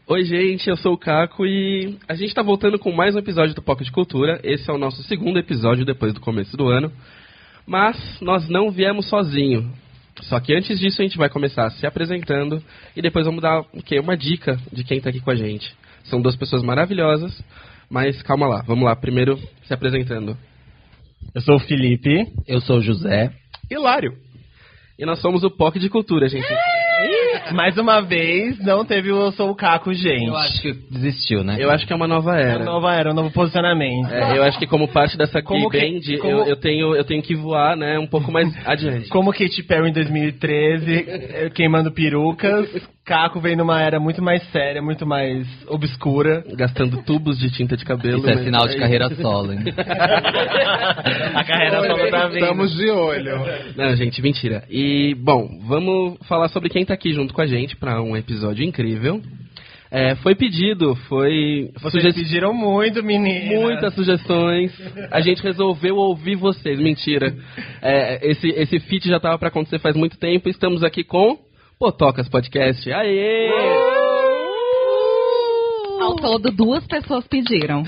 Oi, gente, eu sou o Caco e a gente tá voltando com mais um episódio do Pocket Cultura. Esse é o nosso segundo episódio depois do começo do ano. Mas nós não viemos sozinhos. Só que antes disso a gente vai começar se apresentando e depois vamos dar uma dica de quem tá aqui com a gente. São duas pessoas maravilhosas, mas calma lá, vamos lá, primeiro se apresentando. Eu sou o Felipe. Eu sou o José. Hilário. E nós somos o Pocket de Cultura, gente. Mais uma vez, não teve o Eu Sou o Caco, gente. Eu acho que desistiu, né? Eu acho que é uma nova era. Um novo posicionamento. Eu acho que como parte dessa Como gay band, eu tenho que voar, né, um pouco mais adiante. Como Katy Perry em 2013, queimando perucas, Caco veio numa era muito mais séria, muito mais obscura. Gastando tubos de tinta de cabelo. Isso é sinal de carreira solo, hein? A carreira solo tá vindo. Estamos de olho. Não, gente, mentira. E, bom, vamos falar sobre quem tá aqui junto com a gente para um episódio incrível. Foi pedido, Vocês pediram muito, menina. muitas sugestões. A gente resolveu ouvir vocês. Mentira. Esse feat já tava para acontecer faz muito tempo. Estamos aqui com Potocas Podcast. Aê! Ao todo, 2 pessoas pediram.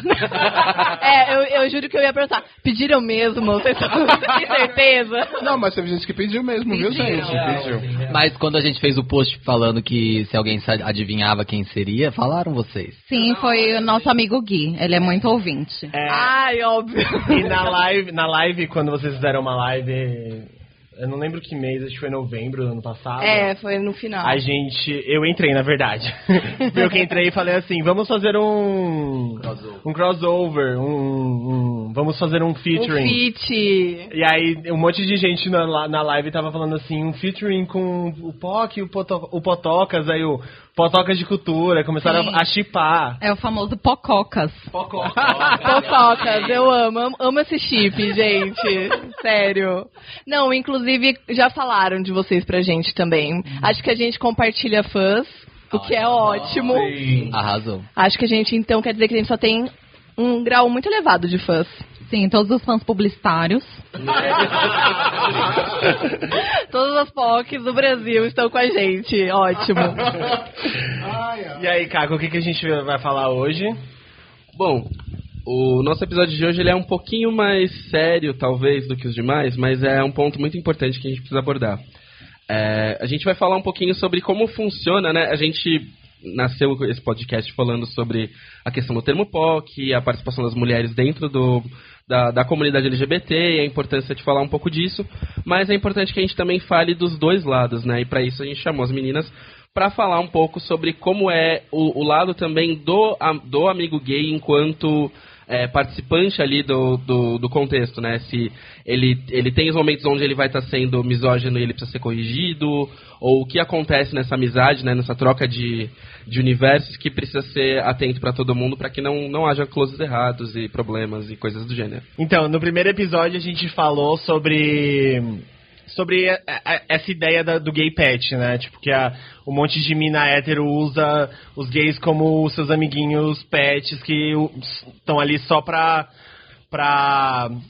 Eu juro que eu ia perguntar. Pediram mesmo? Vocês têm certeza? Não, mas teve gente que pediu mesmo, viu, gente? Pediu. Mas quando a gente fez o post falando que se alguém adivinhava quem seria, falaram vocês. Sim, foi o nosso amigo Gui. Ele é muito ouvinte. Ai, óbvio. E na live, quando vocês fizeram uma live, eu não lembro que mês, acho que foi novembro do ano passado. Foi no final. Eu entrei, na verdade. Eu que entrei e falei assim, vamos fazer um crossover, vamos fazer um featuring. Um feat. E aí, um monte de gente na live tava falando assim, um featuring com o POC e o Potocas, aí o Potocas de Cultura, começaram a chipar. É o famoso Pococas. Fofocas, eu amo esse chip, gente. Sério. Não, inclusive, já falaram de vocês pra gente também. Acho que a gente compartilha fãs, o que é ótimo. Arrasou. Acho que a gente, então, quer dizer que a gente só tem um grau muito elevado de fãs. Sim, todos os fãs publicitários. Todas as POCs do Brasil estão com a gente. Ótimo. E aí, Caco, o que a gente vai falar hoje? Bom, o nosso episódio de hoje ele é um pouquinho mais sério, talvez, do que os demais, mas é um ponto muito importante que a gente precisa abordar. A gente vai falar um pouquinho sobre como funciona, né? A gente nasceu esse podcast falando sobre a questão do termo POC, a participação das mulheres dentro da comunidade LGBT e a importância de falar um pouco disso, mas é importante que a gente também fale dos dois lados, né? E para isso a gente chamou as meninas para falar um pouco sobre como é o lado também do amigo gay enquanto participante ali do contexto, né? Se ele tem os momentos onde ele vai estar sendo misógino e ele precisa ser corrigido, ou o que acontece nessa amizade, né? Nessa troca de universos que precisa ser atento para todo mundo para que não haja closes errados e problemas e coisas do gênero. Então, no primeiro episódio a gente falou sobre essa ideia do gay pet, né? Tipo, que um monte de mina hétero usa os gays como seus amiguinhos pets que estão ali só pra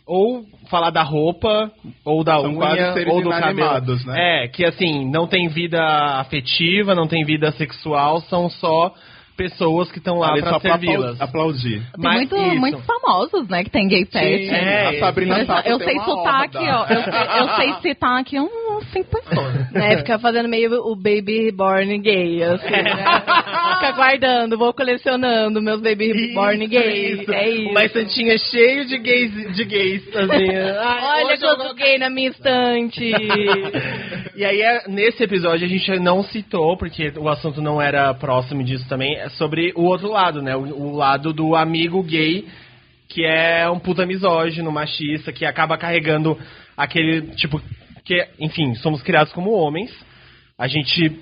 ou falar da roupa, ou da São quase unha, seres ou do cabelo. inanimados, né? Que assim, não tem vida afetiva, não tem vida sexual, são só pessoas que estão lá Ali pra só pra servi-las. aplaudir. Tem muitos famosos, né, que tem gay pet. Sim, a Sabrina Sato Eu tem sei uma sotaque, horda. ó. Eu sei citar aqui uns 5 pessoas. Ficar fazendo meio o baby born gay, assim, né? Ficar guardando, vou colecionando meus baby born gay. Isso. É isso. Uma estantinha cheio de gays, assim. Ai, Olha hoje eu quanto gay na minha estante. E aí, nesse episódio, a gente não citou, porque o assunto não era próximo disso também, é sobre o outro lado, né? O lado do amigo gay, que é um puta misógino, machista, que acaba carregando aquele, tipo, que, enfim, somos criados como homens, a gente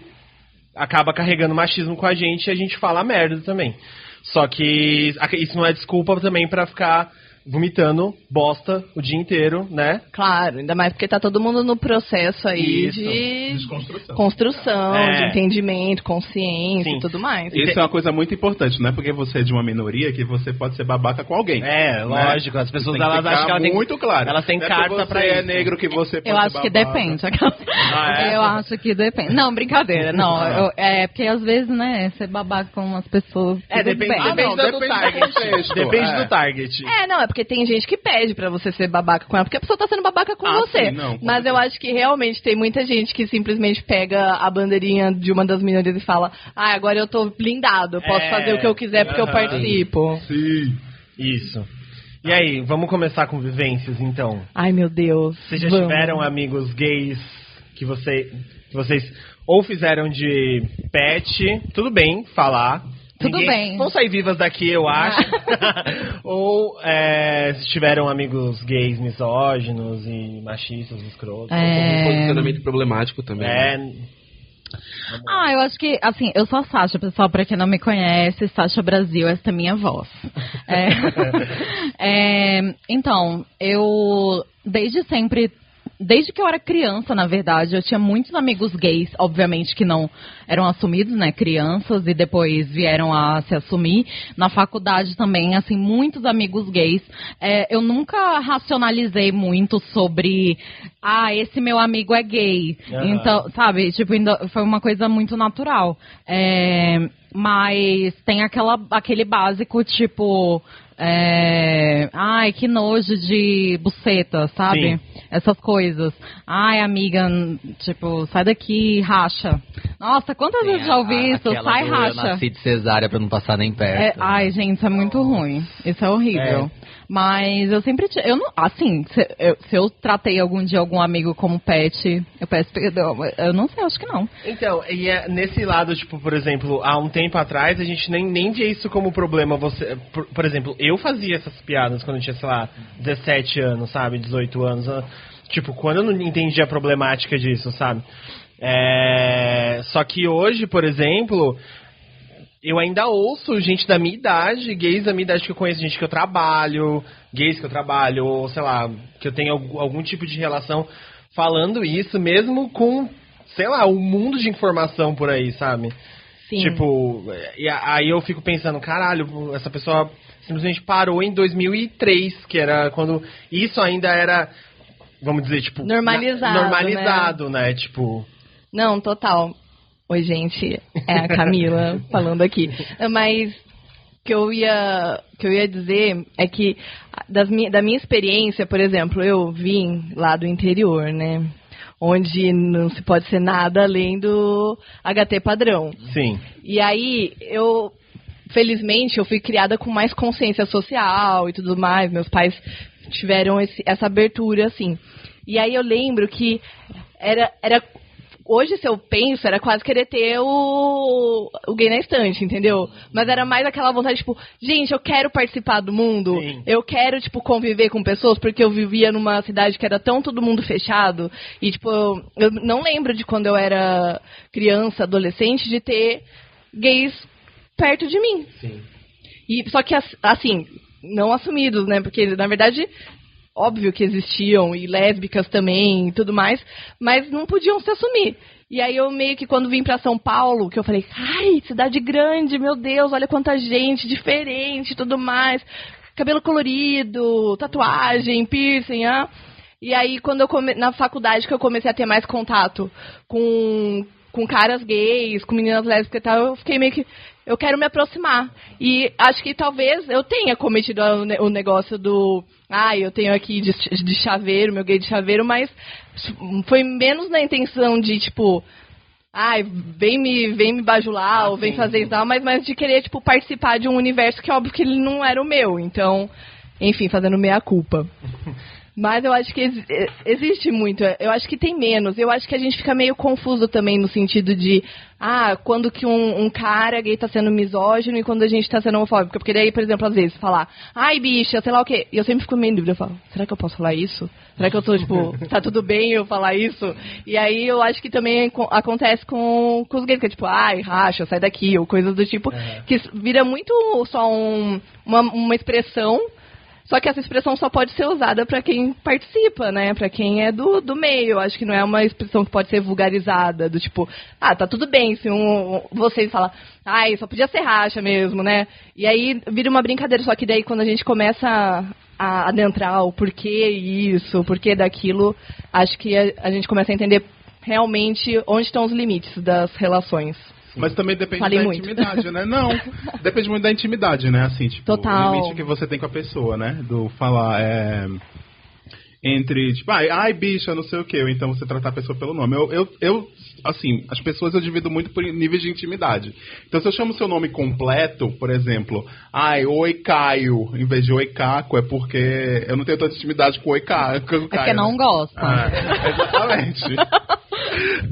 acaba carregando machismo com a gente e a gente fala merda também. Só que isso não é desculpa também pra ficar vomitando bosta o dia inteiro, né? Claro, ainda mais porque tá todo mundo no processo aí Isso. de Desconstrução. construção, É. de entendimento, consciência Sim. e tudo mais. Isso é uma coisa muito importante, não é porque você é de uma minoria que você pode ser babaca com alguém. É, lógico, as pessoas Tem que elas acham que ficar ela muito claro. elas têm Não é carta porque pra você é isso. negro que você pode Eu ser acho que babaca. depende. é? Eu acho que depende. Não, brincadeira. Não, é porque às vezes, né, ser babaca com umas pessoas. tudo Depende, bem. depende não, do depende do target. contexto, Depende é. do target. Não, é porque tem gente que pede pra você ser babaca com ela, porque a pessoa tá sendo babaca com você. Sim, não, com Mas eu acho que realmente tem muita gente que simplesmente pega a bandeirinha de uma das minorias e fala: ah, agora eu tô blindado, eu posso fazer o que eu quiser porque eu aham. participo. Sim. Isso. E aí, vamos começar com vivências, então. Ai, meu Deus. Vocês já vamos. tiveram amigos gays que vocês ou fizeram de pet, tudo bem falar. Tudo bem. Vão sair vivas daqui, eu acho. Ou tiveram amigos gays misóginos e machistas, escrotos. Um posicionamento problemático também. né? Eu acho que, assim, eu sou a Sasha, pessoal, pra quem não me conhece, Sasha Brasil, essa é minha voz. Então, eu, desde sempre, desde que eu era criança, na verdade, eu tinha muitos amigos gays, obviamente que não eram assumidos, né, crianças, e depois vieram a se assumir. Na faculdade também, assim, muitos amigos gays. Eu nunca racionalizei muito sobre, esse meu amigo é gay. Então, sabe, tipo, ainda foi uma coisa muito natural. Mas tem aquele básico, tipo... ai, que nojo de buceta, sabe? Sim. Essas coisas. Ai, amiga, tipo, sai daqui, racha. Nossa, quantas vezes já ouvi isso? Aquela Sai, do racha. Eu nasci de cesárea pra não passar nem perto. Ai, gente, isso é muito ruim. Isso é horrível. Mas eu sempre... Eu não, assim, se eu tratei algum dia algum amigo como pet, eu peço perdão. Eu não sei, acho que não. Então, e nesse lado, tipo, por exemplo, há um tempo atrás, a gente nem via isso como problema. Você, por exemplo, eu fazia essas piadas quando eu tinha, sei lá, 17 anos, sabe? 18 anos. Tipo, quando eu não entendia a problemática disso, sabe? Só que hoje, por exemplo... Eu ainda ouço gente da minha idade, gays da minha idade que eu conheço, gente que eu trabalho, gays que eu trabalho, ou sei lá, que eu tenho algum tipo de relação falando isso, mesmo com, sei lá, um mundo de informação por aí, sabe? Sim. Tipo, e aí eu fico pensando, caralho, essa pessoa simplesmente parou em 2003, que era quando isso ainda era, vamos dizer, tipo... Normalizado, né? Tipo... Não, total. Oi, gente, é a Camila falando aqui. Mas o que eu ia dizer é que da minha experiência, por exemplo, eu vim lá do interior, né? Onde não se pode ser nada além do HT padrão. Sim. E aí, felizmente, eu fui criada com mais consciência social e tudo mais. Meus pais tiveram essa abertura, assim. E aí eu lembro que era hoje, se eu penso, era quase querer ter o gay na estante, entendeu? Mas era mais aquela vontade, tipo, gente, eu quero participar do mundo, Sim. eu quero, tipo, conviver com pessoas, porque eu vivia numa cidade que era tão todo mundo fechado, e, tipo, eu não lembro de quando eu era criança, adolescente, de ter gays perto de mim. Sim. E, só que, assim, não assumidos, né? Porque, na verdade... Óbvio que existiam, e lésbicas também, e tudo mais, mas não podiam se assumir. E aí eu meio que quando vim pra São Paulo, que eu falei, ai, cidade grande, meu Deus, olha quanta gente diferente e tudo mais. Cabelo colorido, tatuagem, piercing, E aí quando na faculdade que eu comecei a ter mais contato com caras gays, com meninas lésbicas e tal, eu fiquei meio que... Eu quero me aproximar. E acho que talvez eu tenha cometido o negócio do... eu tenho aqui de chaveiro, meu gay de chaveiro, mas foi menos na intenção de, tipo... vem me bajular, ou vem fazer isso, mas de querer, tipo, participar de um universo que, óbvio, que ele não era o meu. Então, enfim, fazendo meia-culpa. Mas eu acho que existe muito. Eu acho que tem menos. Eu acho que a gente fica meio confuso também no sentido de... quando que um cara gay tá sendo misógino e quando a gente tá sendo homofóbico. Porque daí, por exemplo, às vezes, falar... Ai, bicha, sei lá o quê. E eu sempre fico meio em dúvida. Eu falo, será que eu posso falar isso? Será que eu tô, tipo... Tá tudo bem eu falar isso? E aí eu acho que também acontece com os gays. Que é tipo, racha, sai daqui. Ou coisas do tipo. Que vira muito só uma expressão... Só que essa expressão só pode ser usada pra quem participa, né? Pra quem é do meio. Acho que não é uma expressão que pode ser vulgarizada, do tipo, tá tudo bem se vocês falam, só podia ser racha mesmo, né? E aí vira uma brincadeira, só que daí quando a gente começa a adentrar o porquê isso, o porquê daquilo, acho que a gente começa a entender realmente onde estão os limites das relações. Mas também depende Falei da muito. intimidade, né? Não, depende muito da intimidade, né? Assim, tipo, Total. o limite que você tem com a pessoa, né? Do falar, entre, tipo, ai, bicha, não sei o quê, ou então você tratar a pessoa pelo nome. Eu assim, as pessoas eu divido muito por níveis de intimidade. Então, se eu chamo o seu nome completo, por exemplo, oi, Caio, em vez de oi, Caco, é porque eu não tenho tanta intimidade com oi, Caio. É porque não gosta. Exatamente.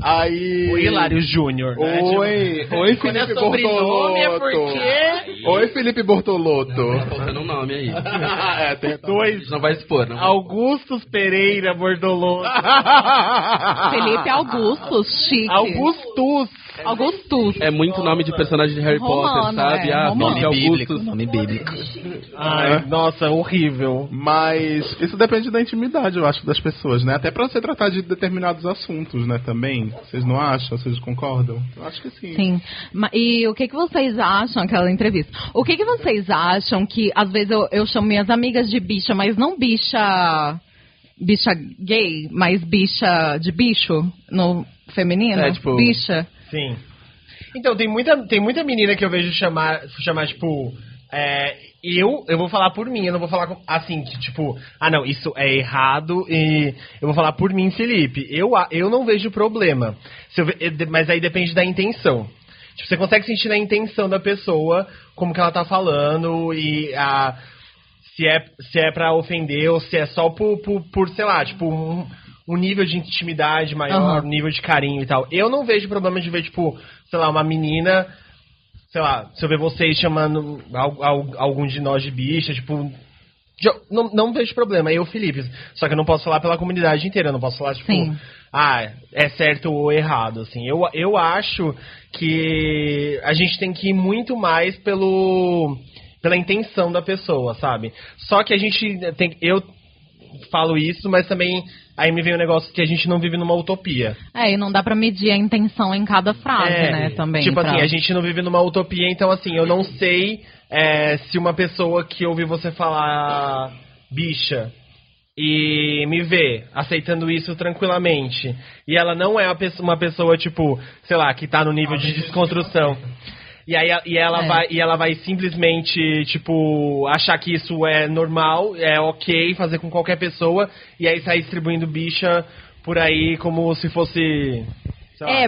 Aí... O Hilário Júnior, né? Oi, Felipe Bortolotto. É porque... Oi, Felipe Bortolotto. Tá faltando um nome aí. Tem dois. Não vai expor, não. Augustus Pereira Bortolotto. Felipe Augustus, chique. Augustus. É muito nome de personagem de Harry Potter, Romano, sabe? romano. Felipe Augustus. Nome bíblico. Ai, nossa, horrível. Mas isso depende da intimidade, eu acho, das pessoas, né? Até pra você tratar de determinados assuntos, né, também. Vocês não acham? Vocês concordam? Eu acho que sim. Sim. E o que vocês acham, aquela entrevista, o que vocês acham que, às vezes, eu chamo minhas amigas de bicha, mas não bicha gay, mas bicha de bicho, no feminino? Tipo... Bicha. Sim. Então, tem muita menina que eu vejo chamar tipo... eu vou falar por mim, eu não vou falar assim, que tipo... não, isso é errado e eu vou falar por mim, Felipe. Eu não vejo problema. Mas aí depende da intenção. Tipo, você consegue sentir na intenção da pessoa como que ela tá falando e se é pra ofender ou se é só por sei lá, tipo... um nível de intimidade maior, um nível de carinho e tal. Eu não vejo problema de ver, tipo, sei lá, uma menina, sei lá, se eu ver vocês chamando algum de nós de bicha, tipo... Não vejo problema, eu, Felipe. Só que eu não posso falar pela comunidade inteira, eu não posso falar, tipo... Sim. É certo ou errado, assim. Eu acho que a gente tem que ir muito mais pela intenção da pessoa, sabe? Só que a gente tem... Eu falo isso, mas também... Aí me vem um negócio que a gente não vive numa utopia. E não dá pra medir a intenção em cada frase, né, também. Tipo assim, a gente não vive numa utopia, então assim, eu não sei se uma pessoa que ouve você falar bicha e me vê aceitando isso tranquilamente, e ela não é uma pessoa, tipo, sei lá, que tá no nível de desconstrução. E ela vai simplesmente, tipo, achar que isso é normal, é ok fazer com qualquer pessoa, e aí sair distribuindo bicha por aí como se fosse...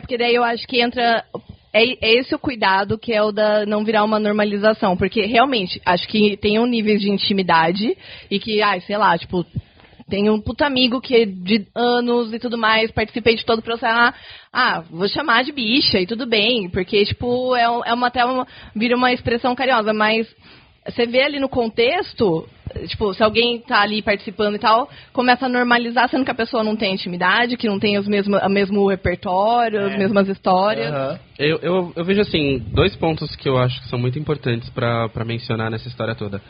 Porque daí eu acho que entra... É esse o cuidado que é o da não virar uma normalização. Porque, realmente, acho que tem um nível de intimidade e que, sei lá, tipo... Tem um puta amigo que é de anos e tudo mais, participei de todo o processo. Vou chamar de bicha e tudo bem, porque, tipo, vira uma expressão carinhosa, mas você vê ali no contexto, tipo, se alguém tá ali participando e tal, começa a normalizar, sendo que a pessoa não tem intimidade, que não tem o mesmo repertório, as mesmas histórias. Eu vejo, assim, 2 pontos que eu acho que são muito importantes pra mencionar nessa história toda.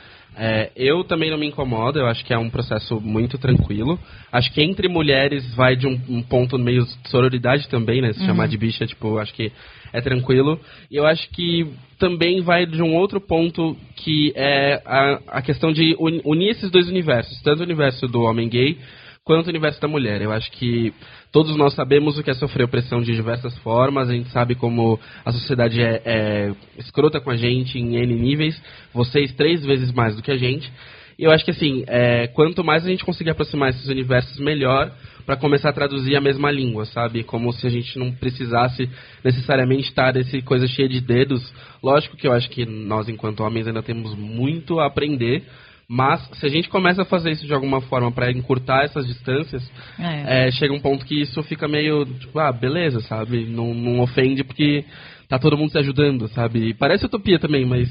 Eu também não me incomodo, eu acho que é um processo muito tranquilo. Acho que entre mulheres vai de um ponto meio sororidade também, né? Se chamar de bicha, tipo, acho que é tranquilo. E eu acho que também vai de um outro ponto que é a questão de unir esses 2 universos, tanto o universo do homem gay quanto o universo da mulher. Eu acho que todos nós sabemos o que é sofrer opressão de diversas formas, a gente sabe como a sociedade é escrota com a gente em N níveis, vocês 3 vezes mais do que a gente. E eu acho que assim, quanto mais a gente conseguir aproximar esses universos, melhor, para começar a traduzir a mesma língua, sabe? Como se a gente não precisasse necessariamente estar desse coisa cheia de dedos. Lógico que eu acho que nós, enquanto homens, ainda temos muito a aprender, mas se a gente começa a fazer isso de alguma forma para encurtar essas distâncias, chega um ponto que isso fica meio, tipo, beleza, sabe? Não ofende porque tá todo mundo se ajudando, sabe? Parece utopia também, mas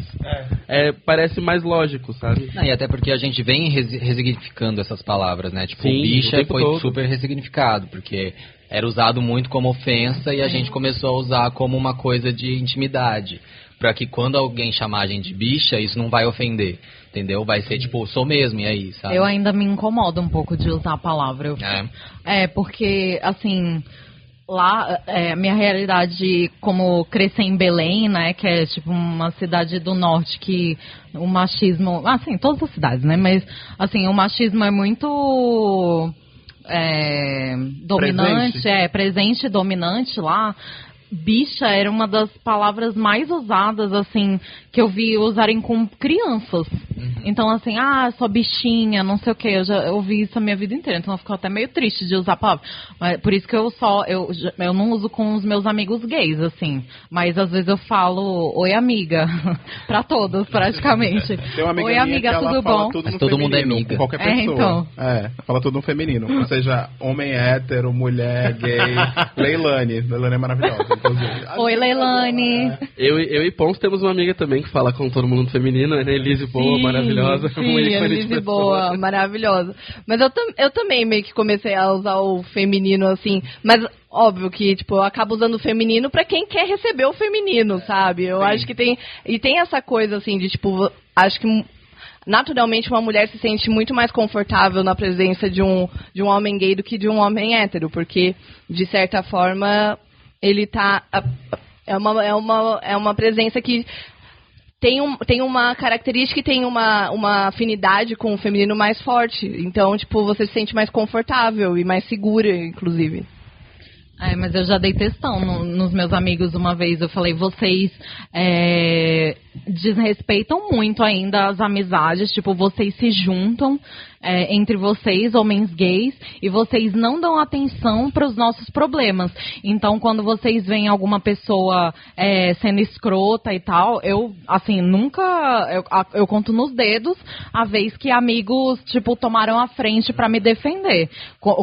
parece mais lógico, sabe? E até porque a gente vem resignificando essas palavras, né? Tipo, Sim, bicha foi todo. super ressignificado, porque era usado muito como ofensa e a gente começou a usar como uma coisa de intimidade. pra que quando alguém chamar a gente de bicha, isso não vai ofender, entendeu? Vai ser tipo, sou mesmo, e aí, sabe? Eu ainda me incomodo um pouco de usar a palavra. Porque, assim, lá, minha realidade, como crescer em Belém, né, que é tipo uma cidade do norte que o machismo, assim, todas as cidades, né, mas, assim, o machismo é muito dominante, presente e dominante lá. Bicha era uma das palavras mais usadas, assim, que eu vi usarem com crianças. Então, assim, sua bichinha, não sei o que, eu já ouvi isso a minha vida inteira, então eu fico até meio triste de usar a palavra. Mas, por isso que eu não uso com os meus amigos gays, assim, mas às vezes eu falo, oi amiga, pra todos, praticamente. Tem uma amiga oi amiga, tudo bom? Mas todo mundo é amiga. Qualquer pessoa. Então. Fala tudo no feminino, ou seja, homem hétero, mulher, gay, Leilane é maravilhosa. Oi, Leilane. Eu e Pons temos uma amiga também que fala com todo mundo no feminino, a Elise Boa, maravilhosa. Sim, Elise Boa, maravilhosa. Mas eu também meio que comecei a usar o feminino, assim, mas óbvio que, tipo, eu acabo usando o feminino pra quem quer receber o feminino, sabe? Eu acho que tem essa coisa, assim, de, tipo, acho que naturalmente uma mulher se sente muito mais confortável na presença de um homem gay do que de um homem hétero, porque, de certa forma, ele tá... É uma presença que tem uma característica e tem uma afinidade com o feminino mais forte. Então, tipo, você se sente mais confortável e mais segura, inclusive. Mas eu já dei testão nos meus amigos uma vez. Eu falei, vocês desrespeitam muito ainda as amizades. Tipo, vocês se juntam entre vocês, homens gays, e vocês não dão atenção para os nossos problemas. Então, quando vocês veem alguma pessoa sendo escrota e tal, eu, assim, nunca... Eu conto nos dedos a vez que amigos, tipo, tomaram a frente para me defender.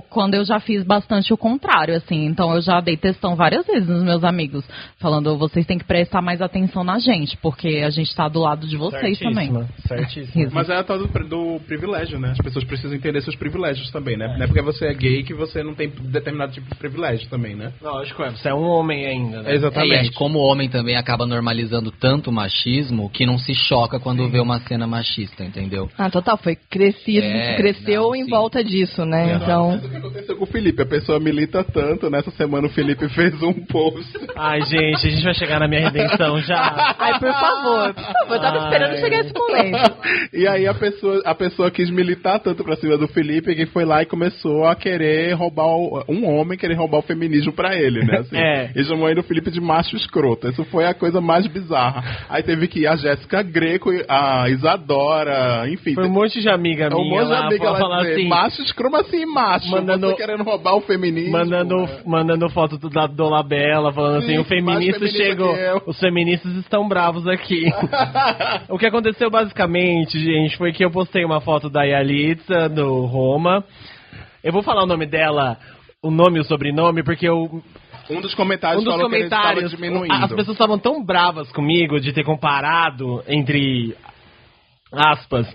Quando eu já fiz bastante o contrário, assim. Então, eu já dei testão várias vezes nos meus amigos, falando, vocês têm que prestar mais atenção na gente, porque a gente tá do lado de vocês também. Certíssimo. Mas é a tal do privilégio, né? As pessoas precisam entender seus privilégios também, né? Não é porque você é gay que você não tem determinado tipo de privilégio também, né? Lógico, você é um homem ainda, né? Exatamente. E acho que como homem também acaba normalizando tanto o machismo que não se choca quando vê uma cena machista, entendeu? Total, cresceu em volta disso, né? Então... Mas o que aconteceu com o Felipe? A pessoa milita tanto, nessa semana o Felipe fez um post. Ai, gente, a gente vai chegar na minha redenção já. Ai, por favor, eu tava esperando chegar esse momento. E aí a pessoa quis militar tanto pra cima do Felipe que foi lá e começou a querer roubar querer roubar o feminismo pra ele, né? Assim, e chamou ainda o Felipe de macho escroto. Isso foi a coisa mais bizarra. Aí teve que ir a Jéssica Greco, a Isadora, enfim. Foi um monte de amiga minha. Um monte de amiga lá falar dizer, assim, macho escroto, assim, macho. Mandando, você querendo roubar o feminismo. Mandando foto da Dolabella, falando assim, o feminista chegou. Os feministas estão bravos aqui. O que aconteceu basicamente, gente, foi que eu postei uma foto da Yalitza, do Roma. Eu vou falar o nome dela, o nome e o sobrenome, porque eu... Um dos comentários falou que ele estava diminuindo. As pessoas estavam tão bravas comigo de ter comparado, entre aspas,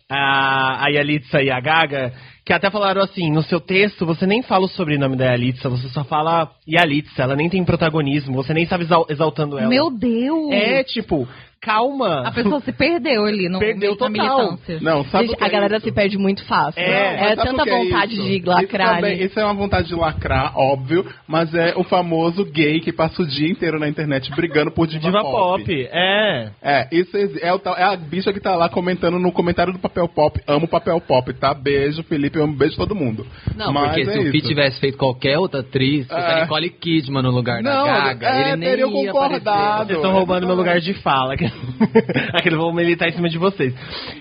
a Yalitza e a Gaga, que até falaram assim, no seu texto você nem fala o sobrenome da Yalitza, você só fala Yalitza, ela nem tem protagonismo, você nem sabe exaltando ela. Meu Deus! Tipo, calma. A pessoa se perdeu ali no Perdeu total. militância. Não, sabe Gente, a galera se perde muito fácil. Mas sabe tanta o que é vontade isso? de lacrar. Isso é uma vontade de lacrar, óbvio, mas é o famoso gay que passa o dia inteiro na internet brigando por diva pop. Isso é a bicha que tá lá comentando no comentário do Papel Pop. Amo Papel Pop, tá? Beijo, Felipe, amo, beijo todo mundo. Não, mas porque se o Fih tivesse feito qualquer outra atriz, fosse Nicole Kidman no lugar da Gaga, ele nem teria ia concordado. aparecer. Vocês estão roubando meu lugar de fala. Aquele vou militar em cima de vocês.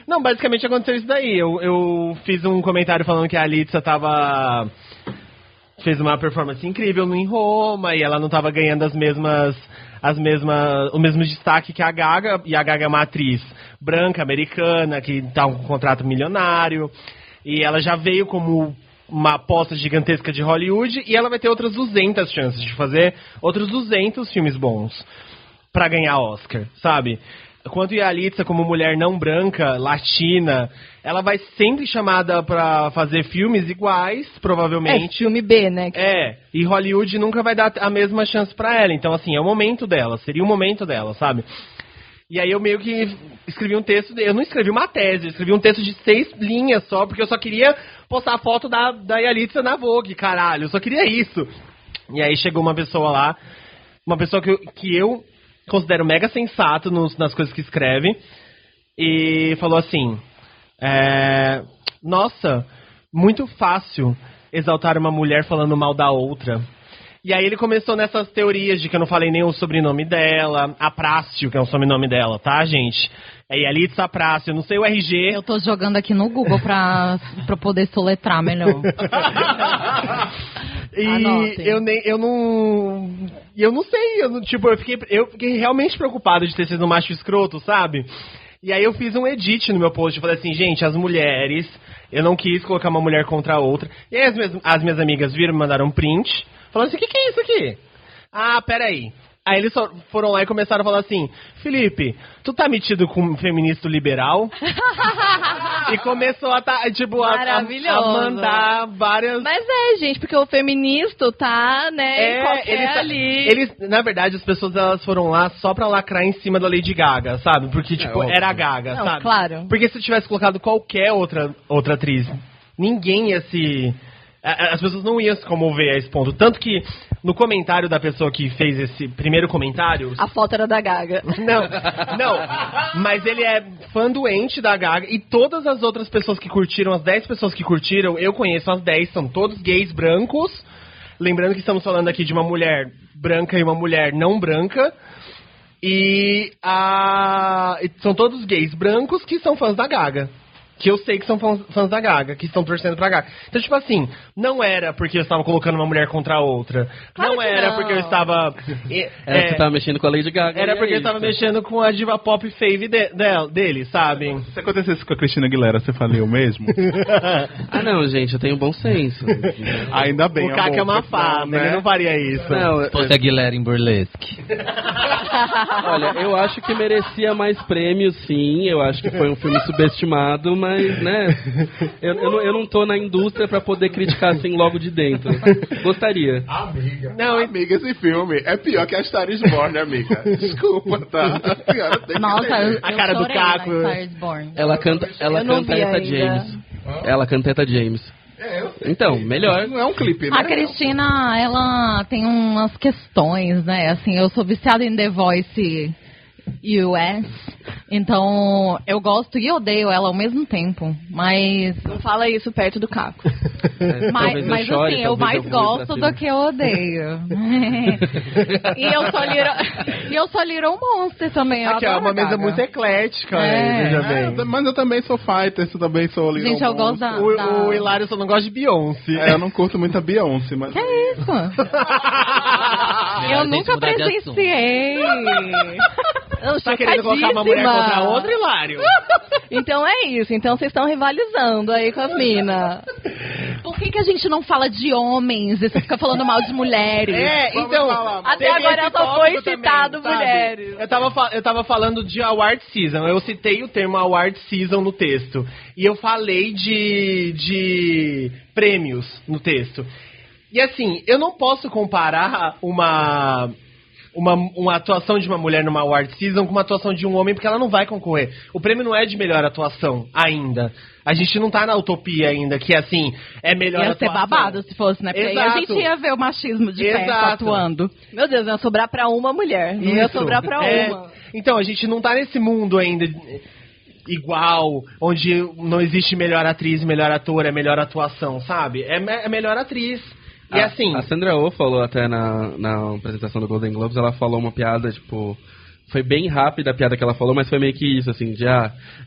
Não, basicamente aconteceu isso daí. Eu fiz um comentário falando que a Yalitza fez uma performance incrível em Roma e ela não tava ganhando o mesmo destaque que a Gaga, e a Gaga é uma atriz branca, americana, que tá com um contrato milionário, e ela já veio como uma aposta gigantesca de Hollywood, e ela vai ter outras 200 chances de fazer outros 200 filmes bons pra ganhar Oscar, sabe? Quanto a Yalitza, como mulher não branca, latina, ela vai sempre chamada pra fazer filmes iguais, provavelmente. Filme B, né? E Hollywood nunca vai dar a mesma chance pra ela. Então, assim, é o momento dela, seria o momento dela, sabe? E aí eu meio que escrevi um texto, eu não escrevi uma tese, eu escrevi um texto de 6 linhas só, porque eu só queria postar a foto da Yalitza na Vogue, caralho, eu só queria isso. E aí chegou uma pessoa lá, uma pessoa que eu considero mega sensato nas coisas que escreve, e falou assim, nossa, muito fácil exaltar uma mulher falando mal da outra. E aí ele começou nessas teorias de que eu não falei nem o sobrenome dela, Aprácio, que é o sobrenome dela, tá, gente? É Yalitza Aprácio, eu não sei o RG. Eu tô jogando aqui no Google pra poder soletrar melhor. E Anotem. eu não sei, eu fiquei realmente preocupado de ter sido um macho escroto, sabe? E aí eu fiz um edit no meu post, eu falei assim, gente, as mulheres, eu não quis colocar uma mulher contra a outra. E aí as minhas amigas viram, me mandaram um print, falando assim, o que é isso aqui? Ah, peraí. Aí eles foram lá e começaram a falar assim, Felipe, tu tá metido com um feminista liberal? E começou a mandar várias... Mas gente, porque o feminista tá, né, em qualquer ali. Na verdade, as pessoas elas foram lá só pra lacrar em cima da Lady Gaga, sabe? Porque, era a Gaga, Não, sabe? claro. Porque se eu tivesse colocado qualquer outra atriz, ninguém ia se... As pessoas não iam se comover a esse ponto. Tanto que no comentário da pessoa que fez esse primeiro comentário... A foto era da Gaga. Não. Mas ele é fã doente da Gaga. E todas as outras pessoas que curtiram, as 10 pessoas que curtiram, eu conheço as 10, são todos gays brancos. Lembrando que estamos falando aqui de uma mulher branca e uma mulher não branca. E são todos gays brancos que são fãs da Gaga. Que eu sei que são fãs da Gaga, que estão torcendo pra Gaga. Então, tipo assim, não era porque eu estava colocando uma mulher contra a outra. Claro não era não. porque eu estava... Era que você tava mexendo com a Lady Gaga. Era porque eu estava mexendo com a diva pop fave dele, sabe? Se acontecesse com a Cristina Aguilera, você faria o mesmo? Ah, não, gente, eu tenho bom senso. Ainda bem, O Caco é uma porque fada, senão, ele não faria isso. Não, Se fosse a Guilherme em burlesque. olha, eu acho que merecia mais prêmios, sim. Eu acho que foi um filme subestimado, mas, né, eu não tô na indústria pra poder criticar assim logo de dentro. Gostaria. Amiga. Não, amiga, esse filme é pior que a Star is Born, amiga. Desculpa, tá? A senhora tem que Nossa, entender. A cara do chorei Caco. na Star is Born. Ela canta Eu não vi Etta ainda. James. Ela canta Etta James. Então, melhor. Não é um clipe, né? A Cristina, ela tem umas questões, né? Assim, eu sou viciada em The Voice US, então eu gosto e odeio ela ao mesmo tempo, mas Não fala isso perto do Caco. Talvez mas eu chore, assim, eu talvez mais eu voe pra gosto cima. do que eu odeio. e eu sou Little Monster também. Eu Aqui é adoro uma a mesa Gaga. muito eclética, É. né? Veja bem. Mas eu também sou fighter, eu também sou Little Gente, eu gosto Monster. da... O Hilário só não gosta de Beyoncé. Eu não curto muito a Beyoncé, mas... Que isso? Melhor Eu a gente nunca mudar de presenciei. Eu Tá querendo colocar uma mulher chocadíssima. contra a outra, Hilário? Então é isso. Então vocês estão rivalizando aí com as minas. Por que a gente não fala de homens e você fica falando mal de mulheres? É, então... Até teve agora esse só foi tópico citado também, sabe? mulheres. Eu tava falando de award season. Eu citei o termo award season no texto. E eu falei de prêmios no texto. E assim, eu não posso comparar uma atuação de uma mulher numa award season com uma atuação de um homem, porque ela não vai concorrer. O prêmio não é de melhor atuação ainda. A gente não tá na utopia ainda, que assim, é melhor Ia atuação. ser babado se fosse, né? Porque aí a Exato. gente ia ver o machismo de perto Exato. atuando. Meu Deus, ia sobrar pra uma mulher. Não ia Isso. sobrar pra É. uma. Então, a gente não tá nesse mundo ainda igual, onde não existe melhor atriz, melhor ator, é melhor atuação, sabe? É melhor atriz. E assim... A Sandra Oh falou até na apresentação do Golden Globes, ela falou uma piada, tipo... Foi bem rápida a piada que ela falou, mas foi meio que isso, assim, de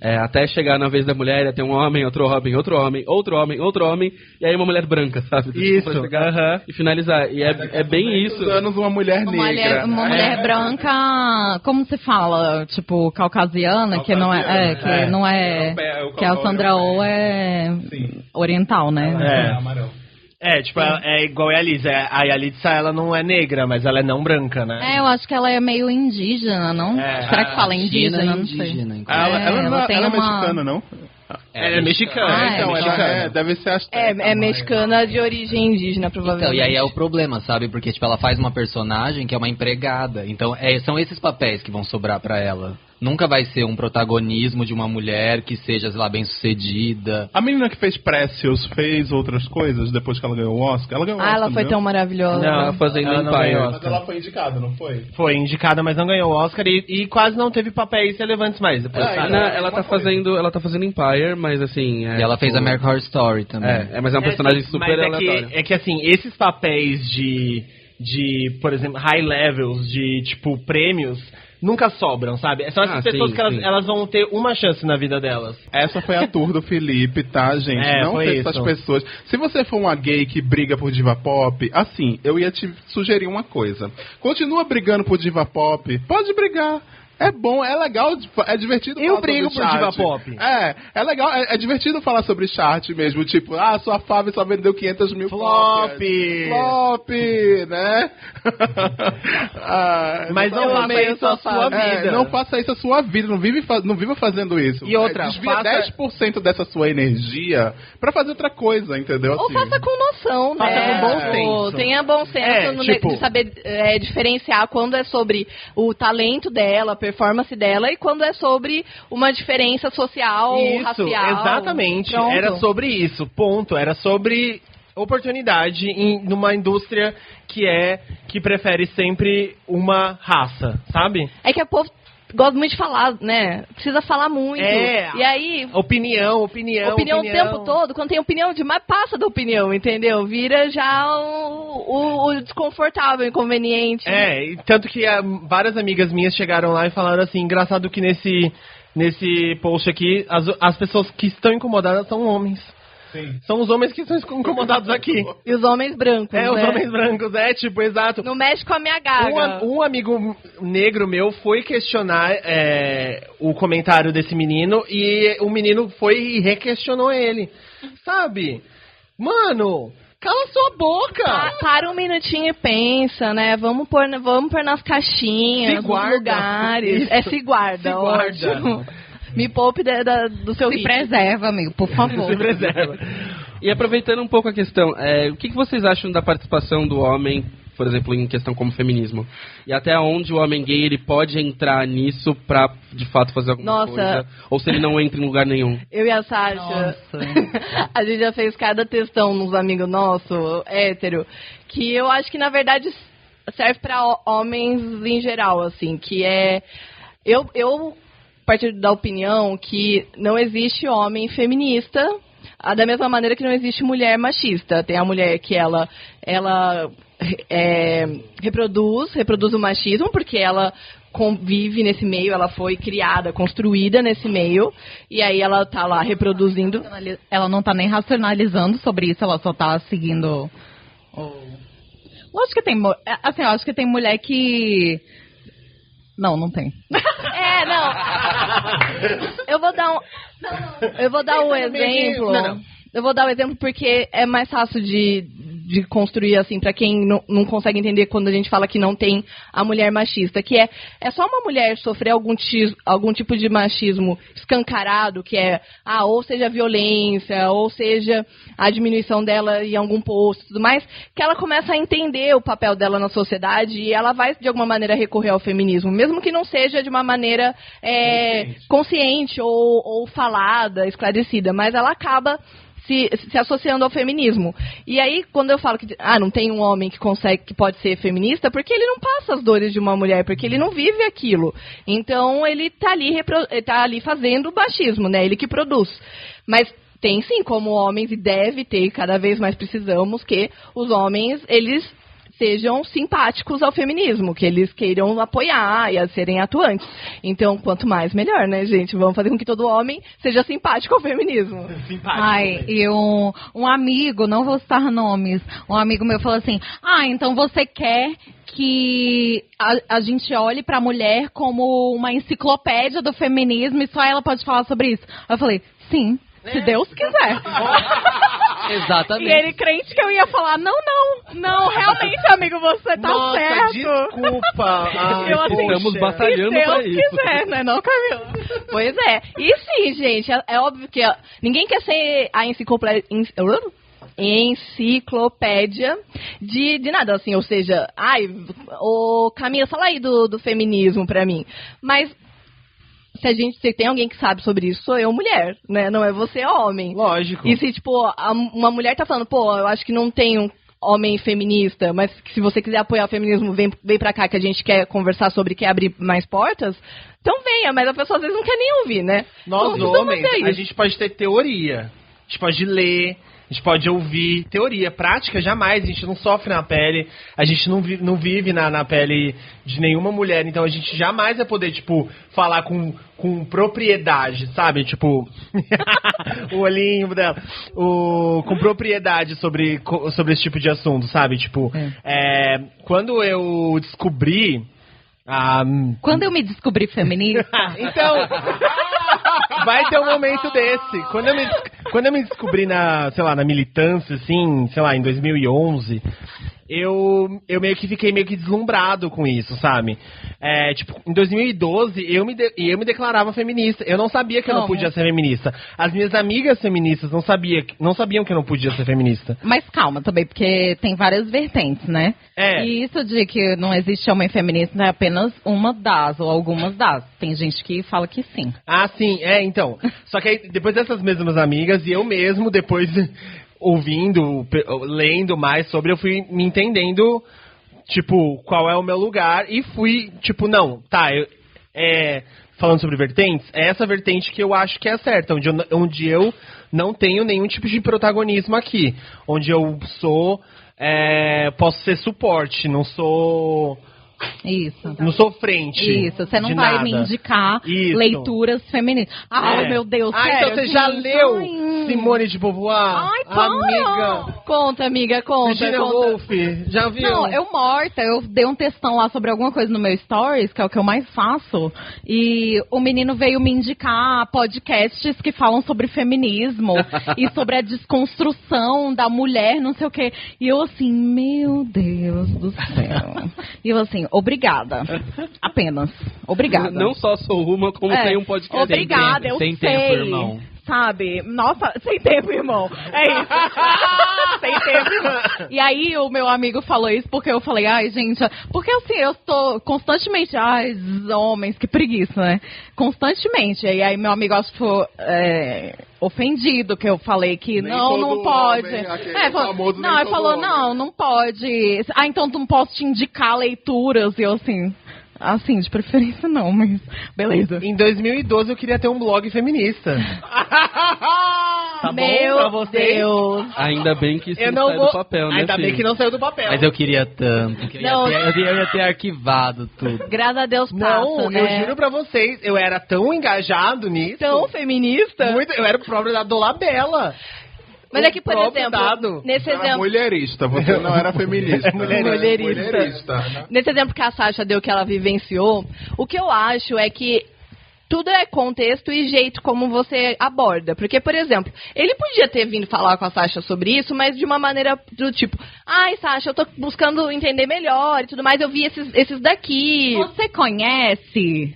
até chegar na vez da mulher, ia ter um homem, outro homem, outro homem, outro homem, outro homem, e aí uma mulher branca, sabe? Isso, Pra chegar e finalizar. E é bem isso. anos uma mulher negra. Uma mulher branca, como se fala? Tipo, caucasiana, que não é... que não é... Que a Sandra Oh é oriental, né? Tipo, é igual a Yalitza. A Yalitza, ela não é negra, mas ela é não branca, né? É, eu acho que ela é meio indígena, não? É. Será que fala China indígena? Não sei. indígena, inclusive. Ela ela não tem ela é uma- mexicana, não? É mexicana. Então, mexicana. deve ser azteca. É mexicana de origem indígena, provavelmente. Então, e aí é o problema, sabe? Porque, tipo, ela faz uma personagem que é uma empregada. Então, são esses papéis que vão sobrar pra ela. Nunca vai ser um protagonismo de uma mulher que seja, sei lá, bem-sucedida. A menina que fez Precious fez outras coisas depois que ela ganhou o Oscar? Ela ganhou o Oscar, Ela foi não tão maravilhosa. Não, fazendo ela não Empire. ganhou. Mas ela foi indicada, não foi? Foi indicada, mas não ganhou o Oscar e quase não teve papéis relevantes mais. Depois, sabe? Não, ela tá fazendo Empire, mas assim... E ela fez American Horror Story também. Mas é um personagem sim, super mas aleatório. é que assim, esses papéis de, por exemplo, high levels, de tipo, prêmios, nunca sobram, sabe? São essas pessoas sim, que sim. elas vão ter uma chance na vida delas. Essa foi a tour do Felipe, tá, gente? Não foi tem isso. essas pessoas. Se você for uma gay que briga por diva pop, assim, eu ia te sugerir uma coisa. Continua brigando por diva pop, pode brigar. É bom, é legal, é divertido Eu falar brigo sobre por diva chart. pop. É legal, é divertido falar sobre chart mesmo. Tipo, sua Fábio só vendeu 500 mil Flop! cópias. Flop, né? Mas não faça isso a sua vida. Não faça isso a sua vida, não viva fazendo isso. E outra, desvia faça- 10% dessa sua energia pra fazer outra coisa, entendeu? Ou Assim. faça com noção, Faça né? com bom senso. Tenha bom senso tipo- de saber diferenciar quando é sobre o talento dela, a performance dela, e quando é sobre uma diferença social, Isso, racial. exatamente. Pronto. Era sobre isso, ponto. Era sobre oportunidade numa indústria que prefere sempre uma raça, sabe? É que o povo gosta muito de falar, né? Precisa falar muito. E aí, Opinião opinião o tempo todo, quando tem opinião demais, passa da opinião, entendeu? Vira já o desconfortável, o inconveniente. E tanto que várias amigas minhas chegaram lá e falaram assim, engraçado que nesse post aqui, as pessoas que estão incomodadas são homens. Sim. São os homens que estão incomodados aqui. E os homens brancos, né? Os homens brancos, tipo, exato. Não mexe com a minha gaga. Um amigo negro meu foi questionar o comentário desse menino e o menino foi e requestionou ele. Sabe? Mano, cala sua boca! Para um minutinho e pensa, né? Vamos pôr nas caixinhas, Se nos guarda. lugares. Isso. Se guarda, Se guarda. ótimo. Me poupe do seu Se ritmo. preserva, amigo, por favor. Se preserva. E aproveitando um pouco a questão, o que vocês acham da participação do homem, por exemplo, em questão como feminismo? E até onde o homem gay ele pode entrar nisso pra, de fato, fazer alguma coisa? Ou se ele não entra em lugar nenhum? Eu e a Sasha, a gente já fez cada textão nos amigos nossos, hétero, que eu acho que, na verdade, serve pra homens em geral, assim, que é... Eu partir da opinião que não existe homem feminista, da mesma maneira que não existe mulher machista. Tem a mulher que ela reproduz o machismo, porque ela convive nesse meio, ela foi criada, construída nesse meio, e aí ela tá lá reproduzindo. Ela não tá nem racionalizando sobre isso, ela só tá seguindo Lógico que tem, assim, eu acho que tem mulher que... Não tem. Não. Eu vou dar um exemplo. Eu vou dar um exemplo porque é mais fácil de construir, assim, pra quem não consegue entender quando a gente fala que não tem a mulher machista, que é só uma mulher sofrer algum tipo de machismo escancarado, que é, ou seja violência, ou seja a diminuição dela em algum posto e tudo mais, que ela começa a entender o papel dela na sociedade e ela vai, de alguma maneira, recorrer ao feminismo, mesmo que não seja de uma maneira consciente ou falada, esclarecida, mas ela acaba se associando ao feminismo. E aí, quando eu falo que não tem um homem que pode ser feminista, porque ele não passa as dores de uma mulher, porque ele não vive aquilo. Então, ele tá ali fazendo o machismo, né? Ele que produz. Mas tem sim, como homens, e deve ter, cada vez mais precisamos que os homens, eles sejam simpáticos ao feminismo, que eles queiram apoiar e a serem atuantes. Então, quanto mais, melhor, né, gente? Vamos fazer com que todo homem seja simpático ao feminismo. Simpático. E um amigo, não vou citar nomes, um amigo meu falou assim, então você quer que a gente olhe pra mulher como uma enciclopédia do feminismo e só ela pode falar sobre isso? Eu falei, sim. Se Deus quiser. Exatamente. E ele crente que eu ia falar, não, realmente, amigo, você tá certo. Desculpa. Estamos batalhando pra isso. Se Deus quiser, né, não, Camila? Pois é. E sim, gente, é óbvio que ninguém quer ser a enciclopédia de nada, assim, ou seja, ô Camila, fala aí do feminismo pra mim. Mas se tem alguém que sabe sobre isso, sou eu, mulher, né? Não é você, homem. Lógico. E se, tipo, uma mulher tá falando, pô, eu acho que não tem um homem feminista, mas que se você quiser apoiar o feminismo, vem pra cá que a gente quer conversar sobre, quer abrir mais portas, então venha, mas a pessoa às vezes não quer nem ouvir, né? Nós então, homens, a gente pode ter teoria, a gente pode ler, a gente pode ouvir teoria, prática jamais, a gente não sofre na pele, a gente não vive na pele de nenhuma mulher, então a gente jamais vai poder, tipo, falar com propriedade, sabe? Tipo, o olhinho dela, com propriedade sobre esse tipo de assunto, sabe? Tipo, quando eu descobri... Quando eu me descobri feminista... Então... Vai ter um momento desse. Quando eu me descobri na militância, assim, sei lá, em 2011, eu fiquei meio que deslumbrado com isso, sabe? Tipo, em 2012, eu me declarava feminista. Eu não sabia que eu não podia ser feminista. As minhas amigas feministas não sabiam que eu não podia ser feminista. Mas calma também, porque tem várias vertentes, né? E isso de que não existe homem feminista é apenas uma das, ou algumas das. Tem gente que fala que sim. Ah, sim, então. Só que aí, depois dessas mesmas amigas, e eu mesmo, depois ouvindo, lendo mais sobre, eu fui me entendendo, tipo, qual é o meu lugar, e fui, tipo, não, tá, falando sobre vertentes, é essa vertente que eu acho que é certa, onde eu não tenho nenhum tipo de protagonismo aqui, onde eu sou, posso ser suporte, não sou... Isso. Não sou frente. Isso, você não vai me indicar leituras femininas. Ai, meu Deus, sério. Então você já leu Simone de Beauvoir? Ai, para! Amiga. Conta, amiga, conta. Virginia Woolf, já viu? Não, eu morta, eu dei um textão lá sobre alguma coisa no meu stories, que é o que eu mais faço, e o menino veio me indicar podcasts que falam sobre feminismo e sobre a desconstrução da mulher, não sei o quê. E eu assim, meu Deus do céu. E eu assim, obrigada. Apenas. Obrigada. Não só sou uma, como tem um podcast. Obrigada, eu sei. Tempo, irmão. Sabe? Nossa, sem tempo, irmão. É isso. Sem tempo, irmão. E aí o meu amigo falou isso porque eu falei, ai, gente, porque assim, eu tô constantemente, ai, homens, que preguiça, né? Constantemente. E aí meu amigo acho que ficou ofendido que eu falei que nem não pode. Ele falou, não pode. Ah, então não posso te indicar leituras. E eu assim, de preferência não, mas beleza. Em 2012 eu queria ter um blog feminista. Tá bom pra vocês? Deus. Ainda bem que isso não saiu do papel, né, Ainda bem filho? que não saiu do papel. Mas eu queria tanto. Que eu ia ter arquivado tudo. Graças a Deus passa, Não, né? eu juro pra vocês, eu era tão engajado nisso. Tão feminista. Eu era o próprio da Dolabella. Mas é que, por próprio exemplo, dado. nesse Era exemplo... mulherista, você não era feminista. Mulherista. Nesse exemplo que a Sasha deu, que ela vivenciou, o que eu acho é que tudo é contexto e jeito como você aborda. Porque, por exemplo, ele podia ter vindo falar com a Sasha sobre isso, mas de uma maneira do tipo, ai, Sasha, eu tô buscando entender melhor e tudo mais, eu vi esses daqui. Você conhece...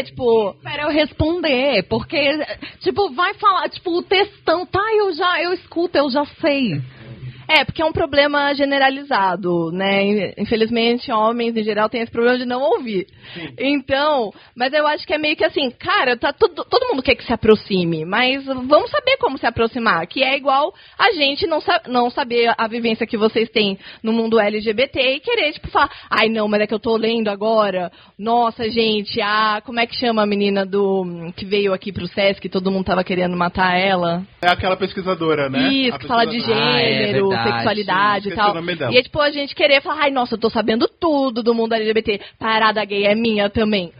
tipo... Espera eu responder, porque, tipo, vai falar, tipo, o textão, tá, eu escuto, eu já sei. Porque é um problema generalizado, né? Infelizmente, homens, em geral, têm esse problema de não ouvir. Sim. Então, mas eu acho que é meio que assim, cara, todo mundo quer que se aproxime, mas vamos saber como se aproximar, que é igual a gente não saber a vivência que vocês têm no mundo LGBT e querer, tipo, falar, ai, não, mas é que eu tô lendo agora, nossa, gente, como é que chama a menina que veio aqui pro Sesc, todo mundo tava querendo matar ela? É aquela pesquisadora, né? Isso, que fala de gênero, sexualidade e tal. E é tipo a gente querer falar, ai, nossa, eu tô sabendo tudo do mundo LGBT. Parada gay é minha também.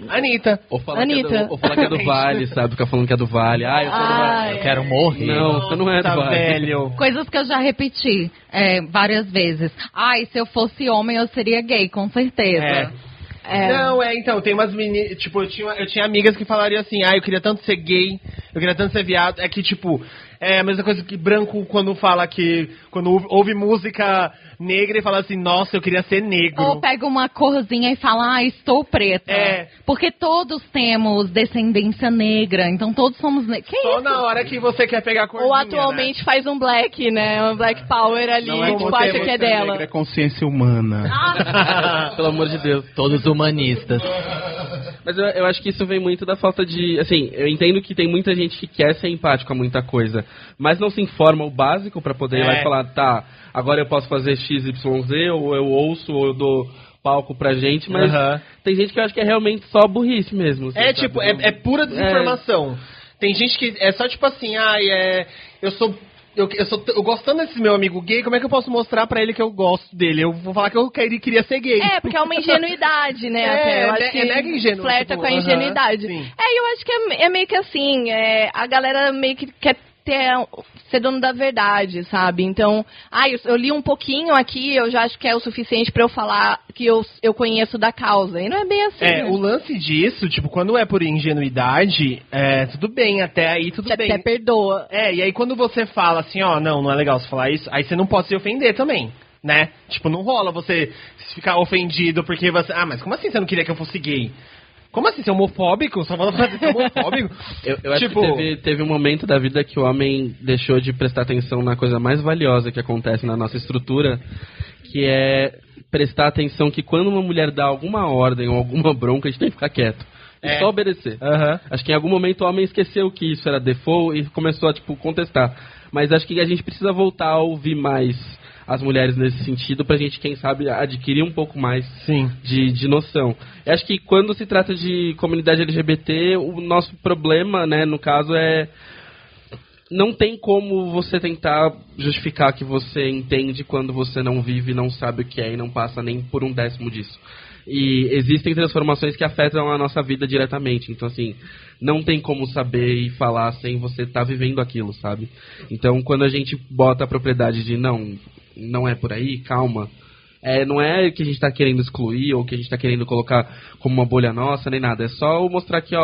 Anitta. Ou falar que é do Vale, sabe? Ficar falando que é do Vale. Eu quero morrer. Não, você não é do Vale. Velho. Coisas que eu já repeti várias vezes. Ai, se eu fosse homem, eu seria gay, com certeza. Não, então, tem umas meninas, tipo, eu tinha amigas que falariam assim, eu queria tanto ser gay, eu queria tanto ser viado, é que, tipo, é a mesma coisa que branco quando fala que, quando ouve música negra e fala assim, nossa, eu queria ser negro. Ou pega uma corzinha e fala, estou preta. Porque todos temos descendência negra, então todos somos negros. Só na hora que você quer pegar a corzinha, Ou atualmente faz um black, né? Um black power ali, tipo, acha que é dela. Negra, é consciência humana. Pelo amor de Deus. Todos humanistas. Mas eu acho que isso vem muito da falta de... Assim, eu entendo que tem muita gente que quer ser empático a muita coisa, mas não se informa o básico pra poder ir lá e falar, tá, agora eu posso fazer XYZ, ou eu ouço, ou eu dou palco pra gente, mas tem gente que eu acho que é realmente só burrice mesmo. Assim, tipo, é pura desinformação. Tem gente que é só tipo assim, eu gostando desse meu amigo gay, como é que eu posso mostrar pra ele que eu gosto dele? Eu vou falar que eu queria ser gay. Porque é uma ingenuidade, né? Até. Eu acho que mega ingênuo. Flerta com a ingenuidade. Eu acho que é meio que assim, a galera meio que quer ser dono da verdade, sabe? Então, eu li um pouquinho aqui, eu já acho que é o suficiente pra eu falar que eu conheço da causa. E não é bem assim. Né? O lance disso, tipo, quando é por ingenuidade, tudo bem, até aí tudo bem. Até perdoa. E aí quando você fala assim, não é legal você falar isso, aí você não pode se ofender também, né? Tipo, não rola você ficar ofendido porque você... mas como assim você não queria que eu fosse gay? Como assim, você é homofóbico? Só falando pra você ser homofóbico? Eu acho que teve um momento da vida que o homem deixou de prestar atenção na coisa mais valiosa que acontece na nossa estrutura, que é prestar atenção que quando uma mulher dá alguma ordem ou alguma bronca, a gente tem que ficar quieto. E só obedecer. Acho que em algum momento o homem esqueceu que isso era default e começou a, contestar. Mas acho que a gente precisa voltar a ouvir mais as mulheres nesse sentido, pra gente, quem sabe, adquirir um pouco mais de noção. Eu acho que quando se trata de comunidade LGBT, o nosso problema, né, no caso, não tem como você tentar justificar que você entende quando você não vive, não sabe o que é e não passa nem por 1/10 disso. E existem transformações que afetam a nossa vida diretamente. Então, assim, não tem como saber e falar sem você estar vivendo aquilo, sabe? Então, quando a gente bota a propriedade de não é por aí, calma. Não é que a gente está querendo excluir ou que a gente está querendo colocar como uma bolha nossa, nem nada. É só mostrar que,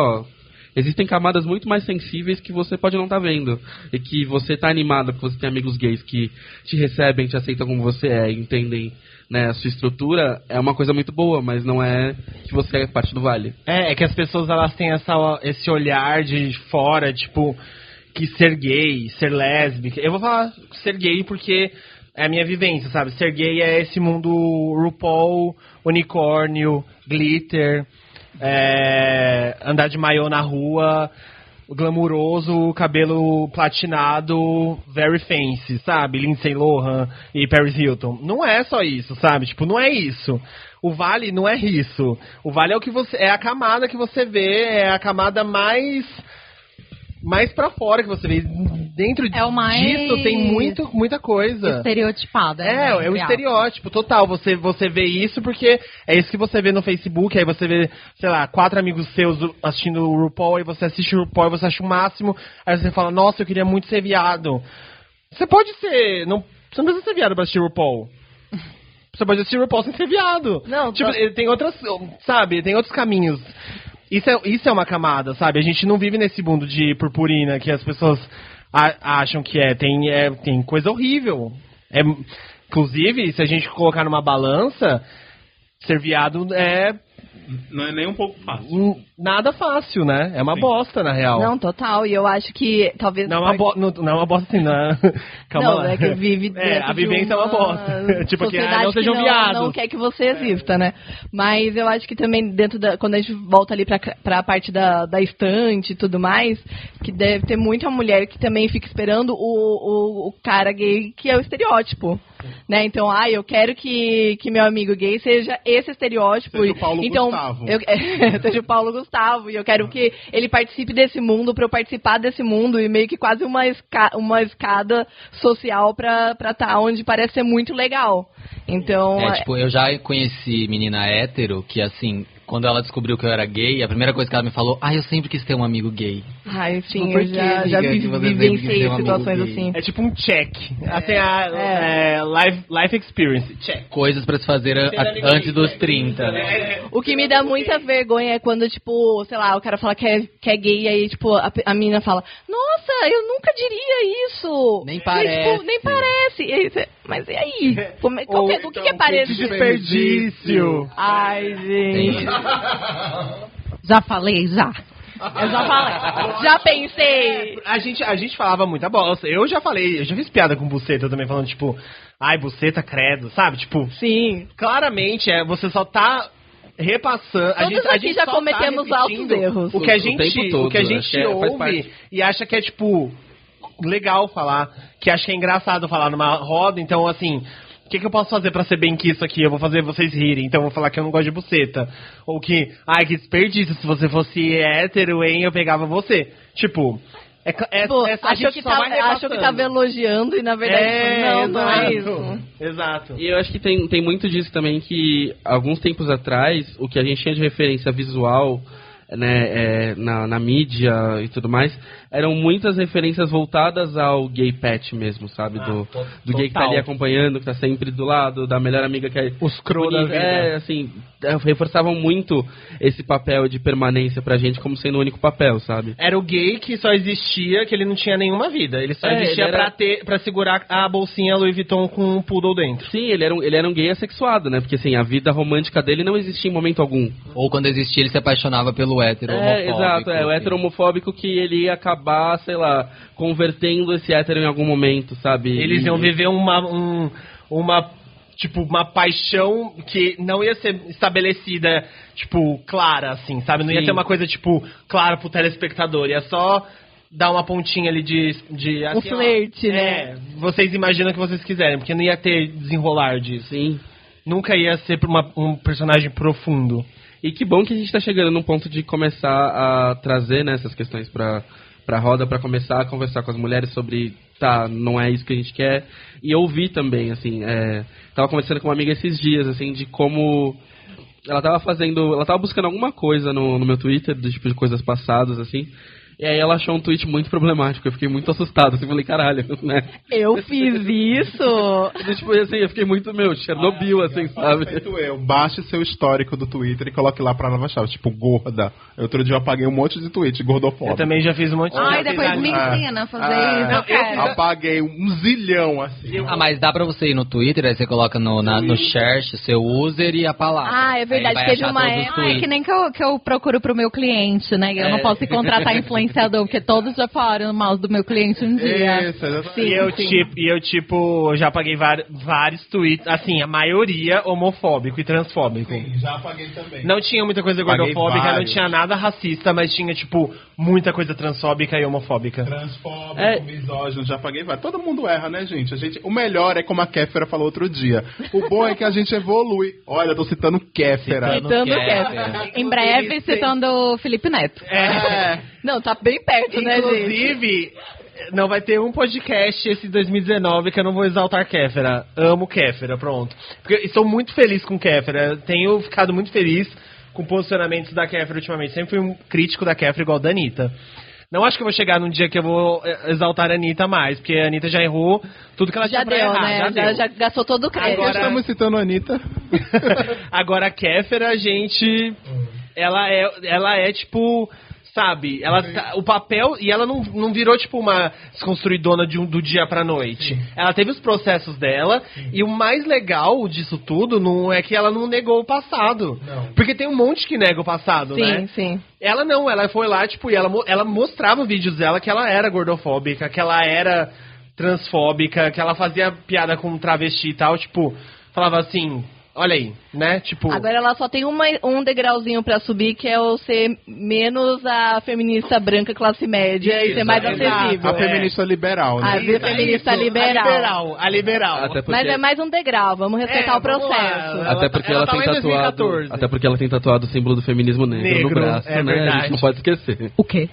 existem camadas muito mais sensíveis que você pode não estar vendo. E que você está animado, que você tem amigos gays que te recebem, te aceitam como você entendem, né, a sua estrutura, é uma coisa muito boa, mas não é que você é parte do vale. É que as pessoas, elas têm esse olhar de fora, tipo, que ser gay, ser lésbica... Eu vou falar ser gay porque... é a minha vivência, sabe? Ser gay é esse mundo RuPaul, unicórnio, glitter, andar de maiô na rua, glamuroso, cabelo platinado, very fancy, sabe? Lindsay Lohan e Paris Hilton. Não é só isso, sabe? Tipo, não é isso. O vale não é isso. O vale é o que você... é a camada que você vê, é a camada mais pra fora que você vê. Dentro disso tem muita coisa. Estereotipada. É um estereótipo total. Você vê isso porque é isso que você vê no Facebook. Aí você vê, sei lá, 4 amigos seus assistindo o RuPaul. Aí você assiste o RuPaul e você acha o máximo. Aí você fala, nossa, eu queria muito ser viado. Você pode ser... você não precisa ser viado pra assistir o RuPaul. Você pode assistir o RuPaul sem ser viado. Não, tipo, tem outras... sabe, tem outros caminhos. Isso é uma camada, sabe? A gente não vive nesse mundo de purpurina que as pessoas acham que é. Tem coisa horrível. Inclusive, se a gente colocar numa balança, ser viado não é nem um pouco fácil. Nada fácil, né? É uma bosta, na real. Não, total. E eu acho que talvez... Não é uma bosta assim, não. Calma lá. É que vive a vivência é uma bosta. Tipo, que não sejam viados. Não quer que você exista, né? Mas eu acho que também quando a gente volta ali pra parte da estante e tudo mais, que deve ter muita mulher que também fica esperando o cara gay, que é o estereótipo. Né? Então, eu quero que meu amigo gay seja esse estereótipo. Seja o Paulo Gustavo. Seja o Paulo Gustavo. E eu quero que ele participe desse mundo, pra eu participar desse mundo. E meio que quase uma escada social pra estar onde parece ser muito legal. Então... eu já conheci menina hétero que, assim... Quando ela descobriu que eu era gay, a primeira coisa que ela me falou, eu sempre quis ter um amigo gay. Ai, sim, Tipo, por eu que, já amiga, que você sempre quis vivenciei ter um amigo situações gay? assim. É tipo um check. Assim, life experience. Check. Coisas pra se fazer antes dos 30. O que me dá muita vergonha é quando, tipo, sei lá, o cara fala que é gay, e aí, tipo, a menina fala, nossa, eu nunca diria isso. Nem E, parece. tipo, nem parece. E aí, mas e aí? O que é parecido? Desperdício. Ai, gente. Já falei, já. Eu já falei. Já pensei. A gente falava muita bosta. Eu já fiz piada com buceta também, falando, tipo, ai, buceta, credo, sabe? Tipo, Sim. claramente, você só tá repassando. Todos a aqui gente já só cometemos tá altos repetindo erros. O que a O gente, tempo todo, o que a acho gente que faz ouve parte. e acha que é, tipo, legal falar, que acha que é engraçado falar numa roda, então, assim... O que eu posso fazer pra ser bem quisto aqui? Eu vou fazer vocês rirem, então eu vou falar que eu não gosto de buceta. Ou que, ai, que desperdício, se você fosse hétero, hein, eu pegava você. Tipo, Tipo, achou que tava elogiando e na verdade não é isso. Exato. E eu acho que tem muito disso também, que alguns tempos atrás, o que a gente tinha de referência visual, né, na mídia e tudo mais, eram muitas referências voltadas ao gay pet mesmo, sabe? Do gay que tá ali acompanhando, que tá sempre do lado, da melhor amiga que é... Os cru da vida. Assim, reforçavam muito esse papel de permanência pra gente como sendo o único papel, sabe? Era o gay que só existia, que ele não tinha nenhuma vida. Ele só existia ele era... pra segurar a bolsinha Louis Vuitton com um poodle dentro. Sim, ele era um gay assexuado, né? Porque assim, a vida romântica dele não existia em momento algum. Ou quando existia, ele se apaixonava pelo hétero homofóbico. Exato, o hétero homofóbico que ele ia acabar, sei lá, convertendo esse hétero em algum momento, sabe? Eles iam viver uma paixão que não ia ser estabelecida, tipo, clara, assim, sabe? Não ia Sim. ter uma coisa, tipo, clara pro telespectador. Ia só dar uma pontinha ali de assim, flerte, né? Vocês imaginam o que vocês quiserem, porque não ia ter desenrolar disso. Sim. Nunca ia ser um personagem profundo. E que bom que a gente tá chegando num ponto de começar a trazer, né, essas questões pra roda, pra começar a conversar com as mulheres sobre, não é isso que a gente quer. E eu ouvi também, assim, tava conversando com uma amiga esses dias, assim, de como ela tava buscando alguma coisa no meu Twitter, do tipo de coisas passadas, assim. E aí ela achou um tweet muito problemático, eu fiquei muito assustado, assim, falei, caralho, né? Eu fiz isso? Tipo, assim, eu fiquei muito, Chernobyl, assim, sabe? Feito eu, baixe seu histórico do Twitter e coloque lá pra nova chave, tipo, gorda. Outro dia eu apaguei um monte de tweet gordofóbico. Eu também já fiz um monte de Ai, depois me ensina a fazer isso, eu quero. Apaguei um zilhão, assim. Mas dá pra você ir no Twitter, aí você coloca no search seu user e a palavra. Ah, é verdade, Aí vai teve achar uma todos os época É tweets. que nem que eu procuro pro meu cliente, né? Eu não posso contratar influenciador, porque todos já falaram mal do meu cliente um dia. Isso, exatamente. E eu já apaguei vários tweets, assim, a maioria homofóbico e transfóbico. Sim, já apaguei também. Não tinha muita coisa Apaguei gordofóbica, não vários. tinha nada racista, mas tinha, tipo, muita coisa transfóbica e homofóbica. Transfóbico, misógino, já paguei vários. Todo mundo erra, né, gente? O melhor é como a Kéfera falou outro dia. O bom é que a gente evolui. Olha, eu tô citando Kéfera. Citando Kéfera. Kéfera. Em breve, citando o Felipe Neto. Não, tá bem perto, né, gente? Inclusive, não vai ter um podcast esse 2019 que eu não vou exaltar Kéfera. Amo Kéfera, pronto. Porque estou muito feliz com Kéfera. Tenho ficado muito feliz com posicionamentos da Kéfera ultimamente. Sempre fui um crítico da Kéfera igual da Anitta. Não acho que eu vou chegar num dia que eu vou exaltar a Anitta mais, porque a Anitta já errou tudo que ela Já tinha pra deu, errar. né? Já deu. Já gastou todo o crédito. Agora estamos citando a Anitta. Agora a Kéfera, gente, ela é tipo, sabe, o papel, e ela não virou tipo uma desconstruidona do dia pra noite. Ela teve os processos dela, e o mais legal disso tudo não é que ela não negou o passado. Porque tem um monte que nega o passado, né? Sim, sim. Ela não, ela foi lá, tipo, e ela mostrava vídeos dela que ela era gordofóbica, que ela era transfóbica, que ela fazia piada com travesti e tal, tipo, falava assim, olha aí, né, tipo... Agora ela só tem um degrauzinho pra subir, que é o ser menos a feminista branca classe média e ser mais acessível. A feminista liberal, né? A feminista liberal. A liberal. Até porque, Mas é mais um degrau, vamos respeitar o vamos lá. processo. até porque ela tá tem lá em tatuado. 2014. Até porque ela tem tatuado o símbolo do feminismo negro no Negro, braço, é né? A verdade. gente não pode esquecer. O quê?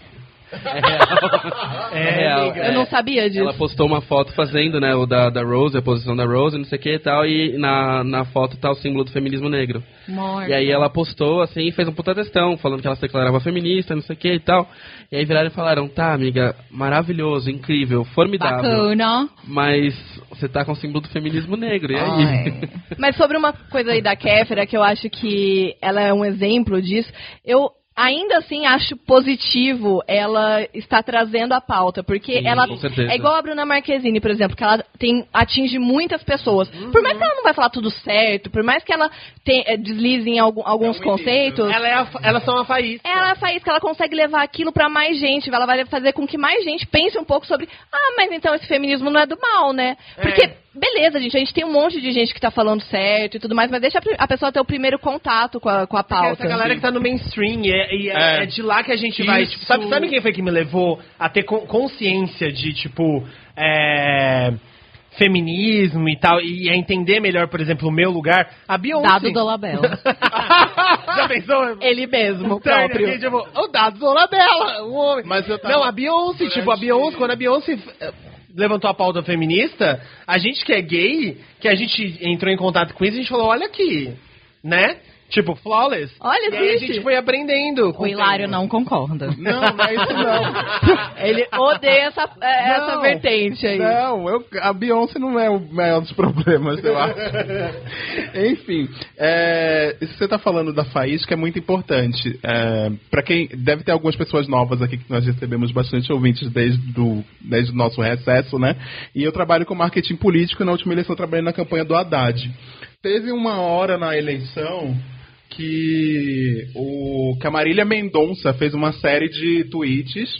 É real. Eu não sabia disso. Ela postou uma foto fazendo, né, o da Rose, a posição da Rose, não sei o que e tal, e na foto tá o símbolo do feminismo negro. Morta. E aí ela postou, assim, e fez um puta textão, falando que ela se declarava feminista, não sei o que e tal. E aí viraram e falaram, tá, amiga, maravilhoso, incrível, formidável. Bacana. Mas você tá com o símbolo do feminismo negro, e aí? Ai. Mas sobre uma coisa aí da Kéfera, que eu acho que ela é um exemplo disso, eu ainda assim acho positivo ela estar trazendo a pauta, porque Sim, ela com certeza. é igual a Bruna Marquezine, por exemplo, que ela atinge muitas pessoas. Por mais que ela não vai falar tudo certo, por mais que ela deslize em alguns conceitos, Elas são a faísca. ela faz que ela consegue levar aquilo pra mais gente, ela vai fazer com que mais gente pense um pouco sobre, mas então esse feminismo não é do mal, né? Porque, beleza, gente, a gente tem um monte de gente que tá falando certo e tudo mais, mas deixa a pessoa ter o primeiro contato com a pauta. Essa galera que tá no mainstream, é de lá que a gente vai. Isso. Tipo, sabe quem foi que me levou a ter consciência de, tipo, feminismo e tal, e a entender melhor, por exemplo, o meu lugar? A Beyoncé. Dado do Labela. Já pensou? Ele mesmo, Sério, próprio. aqui, tipo, o Dado Dolabella, um homem. Mas eu tava Não, a Beyoncé, quando a Beyoncé levantou a pauta feminista, a gente que é gay, que a gente entrou em contato com isso, a gente falou, olha aqui, né? Tipo, flawless. Olha, e aí a existe. gente foi aprendendo. com O Hilário tempo. não concorda. Não, não é isso não. Ele odeia essa Não, vertente aí. Não, a Beyoncé não é o maior dos problemas, eu acho. Enfim, isso que você tá falando da faísca é muito importante. Para quem deve ter algumas pessoas novas aqui que nós recebemos bastante ouvintes desde o nosso recesso, né? E eu trabalho com marketing político e na última eleição eu trabalhei na campanha do Haddad. Teve uma hora na eleição que a Marília Mendonça fez uma série de tweets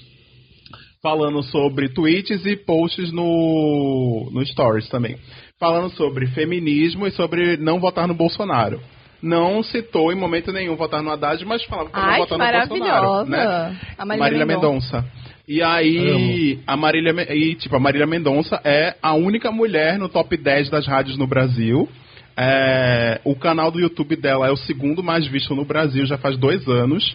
falando sobre tweets e posts no Stories também, falando sobre feminismo e sobre não votar no Bolsonaro. Não citou em momento nenhum votar no Haddad, mas falava para não votar no Bolsonaro, né? A Marília Mendonça. E aí, a Marília Mendonça é a única mulher no top 10 das rádios no Brasil. O canal do YouTube dela é o segundo mais visto no Brasil, já faz 2 anos.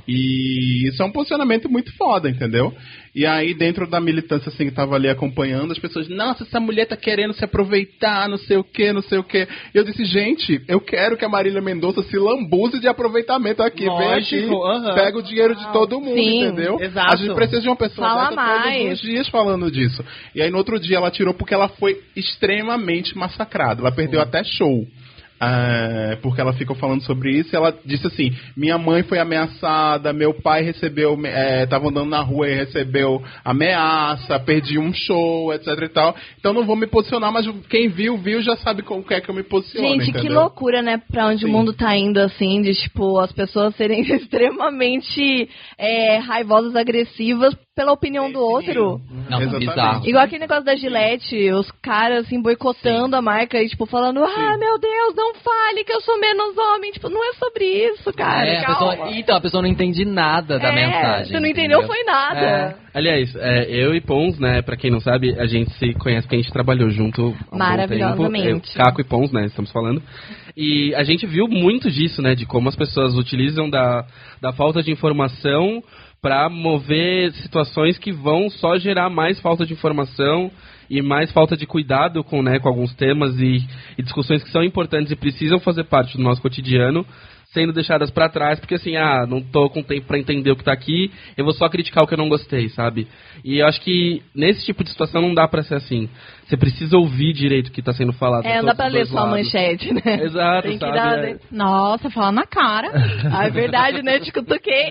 E isso é um posicionamento muito foda, entendeu? E aí, dentro da militância, assim, que tava ali acompanhando, as pessoas, nossa, essa mulher tá querendo se aproveitar, não sei o quê, não sei o quê. E eu disse, gente, eu quero que a Marília Mendonça se lambuze de aproveitamento aqui. Vem aqui, pega o dinheiro de todo mundo, Sim, entendeu? exato. A gente precisa de uma pessoa Fala dessa mais. todos os dias falando disso. E aí, no outro dia, ela tirou porque ela foi extremamente massacrada. Ela perdeu até show. Porque ela ficou falando sobre isso e ela disse assim, minha mãe foi ameaçada, meu pai recebeu, tava andando na rua e recebeu ameaça, perdi um show, etc e tal, então não vou me posicionar, mas quem viu, já sabe como é que eu me posiciono. Gente, entendeu? que loucura, né? Pra onde Sim. o mundo tá indo, assim, de, tipo, as pessoas serem extremamente raivosas, agressivas pela opinião do outro. Não, tá Exatamente. bizarro. Igual aquele negócio da Gillette, os caras, assim, boicotando a marca e, tipo, falando, meu Deus, não fale que eu sou menos homem. Tipo, não é sobre isso, cara, calma. A pessoa não entende nada da mensagem. Você não entendeu, foi nada. Aliás, eu e Pons, né, pra quem não sabe, a gente se conhece porque a gente trabalhou junto há um bom Maravilhosamente. tempo. Caco e Pons, né, estamos falando. E a gente viu muito disso, né, de como as pessoas utilizam da falta de informação para mover situações que vão só gerar mais falta de informação e mais falta de cuidado com alguns temas e discussões que são importantes e precisam fazer parte do nosso cotidiano, sendo deixadas para trás, porque assim, não tô com tempo para entender o que tá aqui, eu vou só criticar o que eu não gostei, sabe? E eu acho que nesse tipo de situação não dá para ser assim. Você precisa ouvir direito o que tá sendo falado. Não dá pra ler só a manchete, né? Exato, Tem que sabe? Nossa, fala na cara. É verdade, né? Te cutuquei.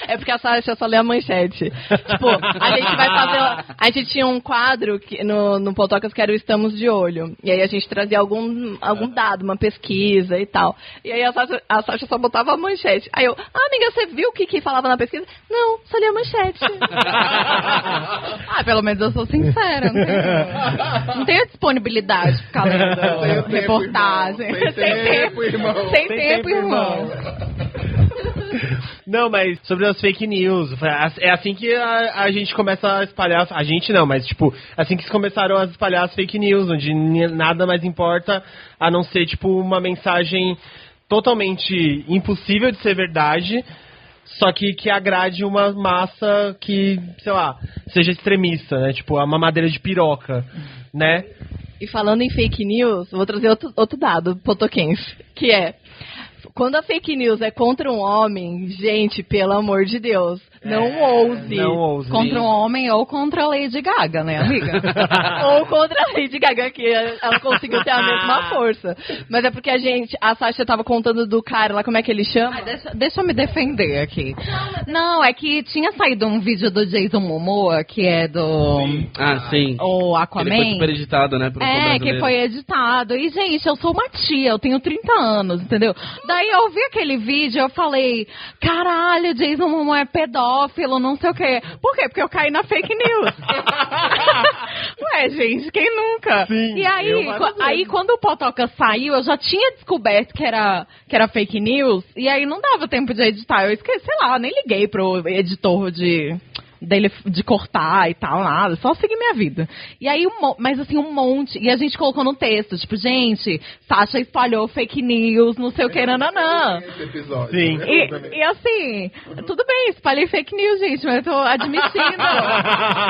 É porque a Sasha só lê a manchete. Tipo, a gente vai fazer... A gente tinha um quadro no Potocas que era o Estamos de Olho. E aí a gente trazia algum dado, uma pesquisa e tal. E aí a Sasha só botava a manchete. Aí eu, amiga, você viu o que falava na pesquisa? Não, só li a manchete. Pelo menos eu sou sincera. Não tenho disponibilidade de ficar lendo reportagem. Sem tempo, irmão. Não, mas sobre as fake news, é assim que a gente começa a espalhar, a gente não, mas tipo, assim que começaram a espalhar as fake news, onde nada mais importa a não ser tipo uma mensagem totalmente impossível de ser verdade, só que agrade uma massa que, sei lá, seja extremista, né? Tipo, a mamadeira de piroca, né? E falando em fake news, eu vou trazer outro dado potoquense, que é... Quando a fake news é contra um homem, gente, pelo amor de Deus, não ouse. Não ouse. Contra um homem ou contra a Lady Gaga, né, amiga? Ou contra a Lady Gaga, que ela conseguiu ter a mesma força. Mas é porque a Sasha tava contando do cara lá, como é que ele chama? Deixa eu me defender aqui. Não, é que tinha saído um vídeo do Jason Momoa, que é do... Sim. O Aquaman. Ele foi super editado, né? Pro Que foi editado. E, gente, eu sou uma tia, eu tenho 30 anos, entendeu? Daí eu vi aquele vídeo, eu falei, caralho, Jason Momoa é pedófilo, não sei o quê. Por quê? Porque eu caí na fake news. Ué, gente, quem nunca? Sim, e aí quando o Potoca saiu, eu já tinha descoberto que era fake news, e aí não dava tempo de editar. Eu esqueci, sei lá, nem liguei pro editor dele de cortar e tal, nada, só seguir minha vida. E aí, mas assim, um monte, e a gente colocou no texto, tipo, gente, Sasha espalhou fake news, não sei o que, nananã. Esse episódio. Sim. E assim, tudo bem, espalhei fake news, gente, mas eu tô admitindo.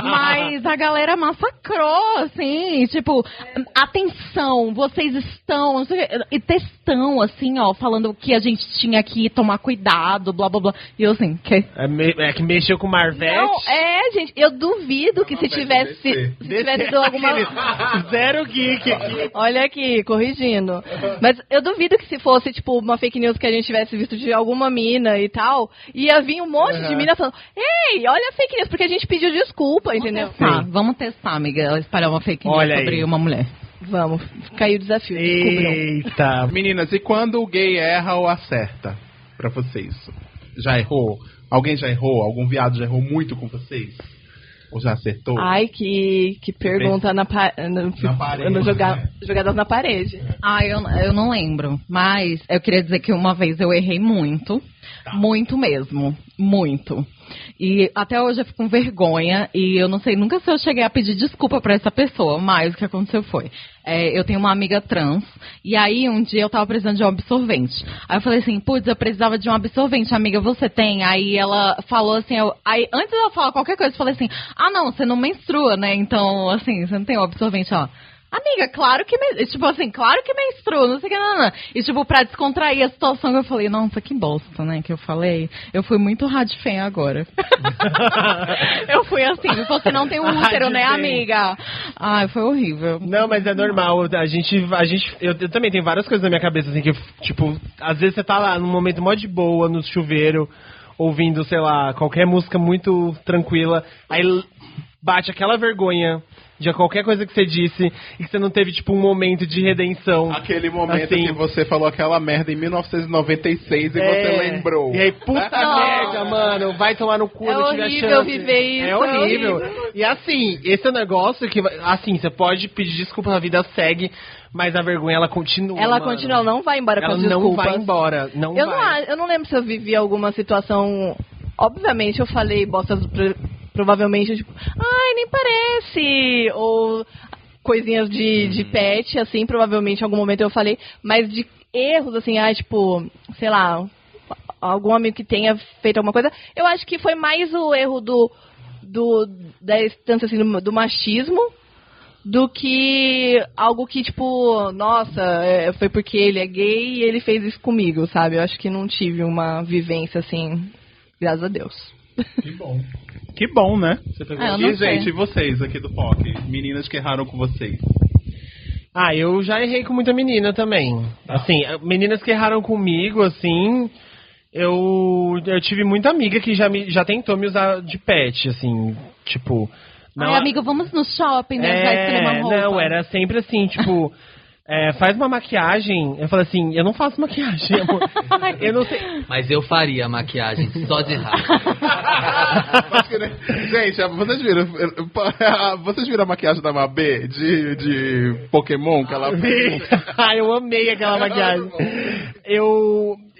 Mas a galera massacrou, assim, tipo, atenção, vocês estão, não sei o quê, e textão, assim, ó, falando que a gente tinha que tomar cuidado, blá, blá, blá. E eu assim, que... É que mexeu com o Marvete. Não, gente, eu duvido que se tivesse dado alguma... Zero geek aqui. Olha aqui, corrigindo. Mas eu duvido que se fosse, tipo, uma fake news que a gente tivesse visto de alguma mina e tal, ia vir um monte de mina falando, ei, olha a fake news, porque a gente pediu desculpa, entendeu? Vamos testar, amiga, ela espalhar uma fake news Olha sobre aí. uma mulher. Vamos, caiu o desafio, descubram. Eita. Meninas, e quando o gay erra ou acerta pra vocês? Já errou? Alguém já errou? Algum viado já errou muito com vocês? Ou já acertou? Ai, que pergunta Na parede, jogadas na parede. Eu não lembro, mas eu queria dizer que uma vez eu errei muito, muito mesmo, muito. E até hoje eu fico com vergonha e eu não sei nunca se eu cheguei a pedir desculpa pra essa pessoa, mas o que aconteceu foi, eu tenho uma amiga trans e aí um dia eu tava precisando de um absorvente. Aí eu falei assim, putz, eu precisava de um absorvente, amiga, você tem? Aí ela falou assim, aí antes de ela falar qualquer coisa, eu falei assim, não, você não menstrua, né? Então, assim, você não tem um absorvente, ó. Amiga, claro que menstrua, não sei o que, não. E, tipo, pra descontrair a situação, eu falei, nossa, que bosta, né, que eu falei. Eu fui muito radfem agora. Eu fui assim, você não tem um útero, né, amiga? Ai, foi horrível. Não, mas é normal, eu também tenho várias coisas na minha cabeça, assim, que, tipo, às vezes você tá lá num momento mó de boa, no chuveiro, ouvindo, sei lá, qualquer música muito tranquila, aí bate aquela vergonha de qualquer coisa que você disse e que você não teve, tipo, um momento de redenção. Aquele momento assim, que você falou aquela merda em 1996 e você lembrou. E aí, puta merda, mano, vai tomar no cu, não tive a chance. É horrível viver isso. É horrível. E assim, esse é um negócio que, assim, você pode pedir desculpa, a vida segue, mas a vergonha, ela continua, Ela mano. continua, ela não vai embora com as Ela não desculpas. vai embora, não vai. Eu não lembro se eu vivi alguma situação... Obviamente, eu falei bostas... Provavelmente, tipo, ai, nem parece, ou coisinhas de pet, assim, provavelmente em algum momento eu falei, mas de erros, assim, tipo, sei lá, algum amigo que tenha feito alguma coisa, eu acho que foi mais o erro da instância, assim, do machismo, do que algo que, tipo, nossa, foi porque ele é gay e ele fez isso comigo, sabe? Eu acho que não tive uma vivência, assim, graças a Deus. Que bom. Que bom, né? eu não E, sei. gente, e vocês aqui do POC? Meninas que erraram com vocês? Eu já errei com muita menina também. Assim, meninas que erraram comigo, assim, eu tive muita amiga que já tentou me usar de pet, assim, tipo... Ai, amiga, vamos no shopping, né? Vai escolher uma roupa. Não, era sempre assim, tipo... faz uma maquiagem. Eu falei assim, eu não faço maquiagem, amor. Eu não sei. Mas eu faria a maquiagem só de raiva. Gente, vocês viram a maquiagem da Mabê de Pokémon que ela fez? Eu amei aquela maquiagem.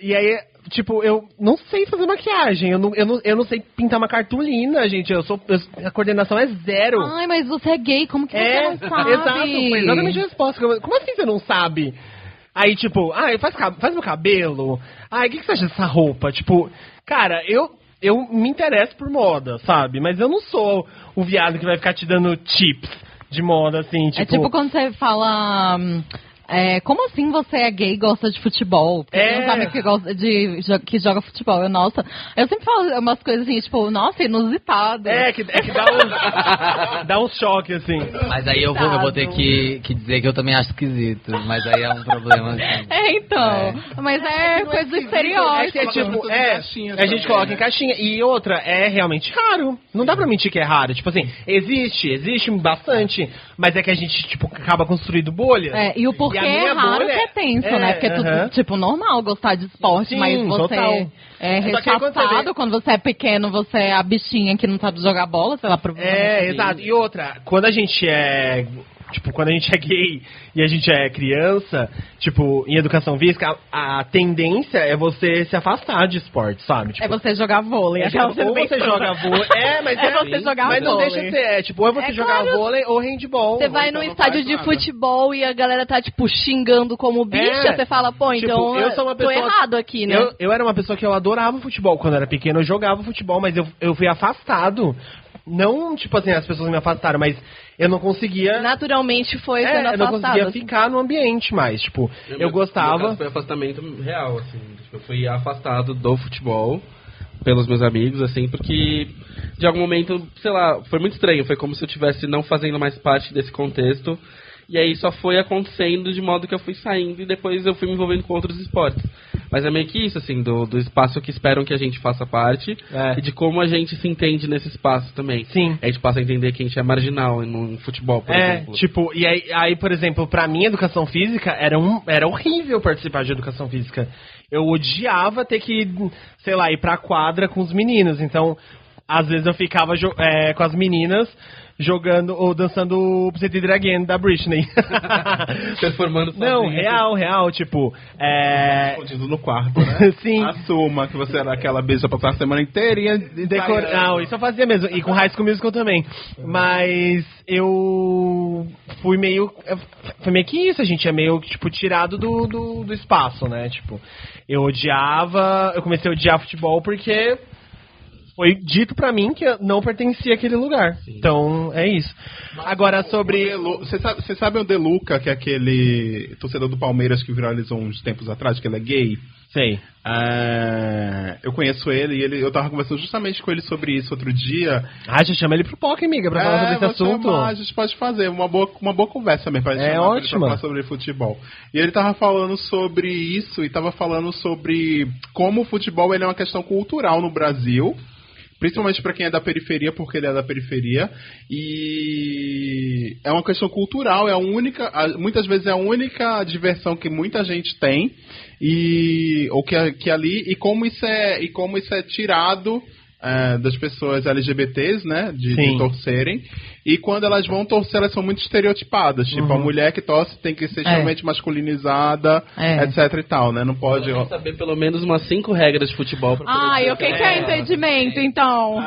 E aí, tipo, eu não sei fazer maquiagem. Eu não sei pintar uma cartolina, gente. A coordenação é zero. Ai, mas você é gay, como que você não sabe? Exato, foi exatamente a resposta. Como assim você não sabe? Aí, tipo, faz meu cabelo. O que você acha dessa roupa? Tipo, cara, eu me interesso por moda, sabe? Mas eu não sou o viado que vai ficar te dando tips de moda, assim, tipo... É tipo quando você fala... como assim você é gay e gosta de futebol? Porque tem uns amigos que gostam que joga futebol. Eu sempre falo umas coisas assim, tipo, nossa, inusitado. Que dá um choque, assim. Mas aí eu vou ter que dizer que eu também acho esquisito. Mas aí é um problema, assim. Então. Mas é coisa do estereótipo. A gente coloca em caixinha. E outra, é realmente raro. Não dá pra mentir que é raro. Tipo assim, existe bastante. Mas é que a gente, tipo, acaba construindo bolhas. E o porquê é raro que é tenso, né? Porque é tudo, tipo, normal gostar de esporte, Sim, mas você total. é rechaçado quando você é pequeno, você é a bichinha que não sabe jogar bola, sei lá, provavelmente. Exato. E outra, quando a gente é gay e a gente é criança, tipo, em educação física, a tendência é você se afastar de esporte, sabe? Tipo, é você jogar vôlei. ou você joga vôlei. Mas você jogar mas não vôlei. deixa de ser. Tipo, ou é você jogar vôlei ou handball. Você vai num estádio de futebol e a galera tá, tipo, xingando como bicha, você fala, pô, tipo, então eu sou uma pessoa, tô errado aqui, né? Eu era uma pessoa que eu adorava futebol quando era pequeno, eu jogava futebol, mas eu fui afastado. Não, tipo assim, as pessoas me afastaram, mas eu não conseguia... Naturalmente foi sendo afastado. Eu não conseguia ficar no ambiente mais, tipo, eu gostava... Meu caso foi afastamento real, assim, tipo, eu fui afastado do futebol pelos meus amigos, assim, porque de algum momento, sei lá, foi muito estranho, foi como se eu estivesse não fazendo mais parte desse contexto, e aí só foi acontecendo de modo que eu fui saindo e depois eu fui me envolvendo com outros esportes. Mas é meio que isso, assim, do espaço que esperam que a gente faça parte e de como a gente se entende nesse espaço também. Sim. A gente passa a entender que a gente é marginal no futebol, por exemplo. Tipo, e aí, por exemplo, pra mim, educação física era horrível participar de educação física. Eu odiava ter que, sei lá, ir pra quadra com os meninos. Então, às vezes eu ficava com as meninas jogando ou dançando o Pretty Dragon da Britney. Performando sozinho. Não, real, tipo... Escondido no quarto, né? Sim. Assuma que você era aquela beija pra passar a semana inteirinha Não, isso eu fazia mesmo. E com High School Musical também. Mas eu fui meio... Foi meio que isso, a gente é meio, tipo, tirado do espaço, né? Tipo, eu comecei a odiar futebol porque... Foi dito pra mim que eu não pertencia àquele lugar. Sim. Então, é isso. Agora, sobre... Você sabe o De Luca, que é aquele torcedor do Palmeiras que viralizou uns tempos atrás, que ele é gay? Sei. Eu conheço ele e eu tava conversando justamente com ele sobre isso outro dia. Já chama ele pro POC, amiga, pra falar sobre esse assunto. A gente pode fazer uma boa conversa mesmo pra gente chamar ele pra falar sobre futebol. E ele tava falando sobre isso e tava falando sobre como o futebol ele é uma questão cultural no Brasil. Principalmente para quem é da periferia, porque ele é da periferia. E é uma questão cultural, muitas vezes é a única diversão que muita gente tem. E como isso é tirado das pessoas LGBTs, né? De torcerem. E quando elas vão torcer, elas são muito estereotipadas. Tipo, a mulher que torce tem que ser extremamente masculinizada, etc e tal, né? Não pode... Eu saber pelo menos umas 5 regras de futebol pra poder... o que é entendimento, então?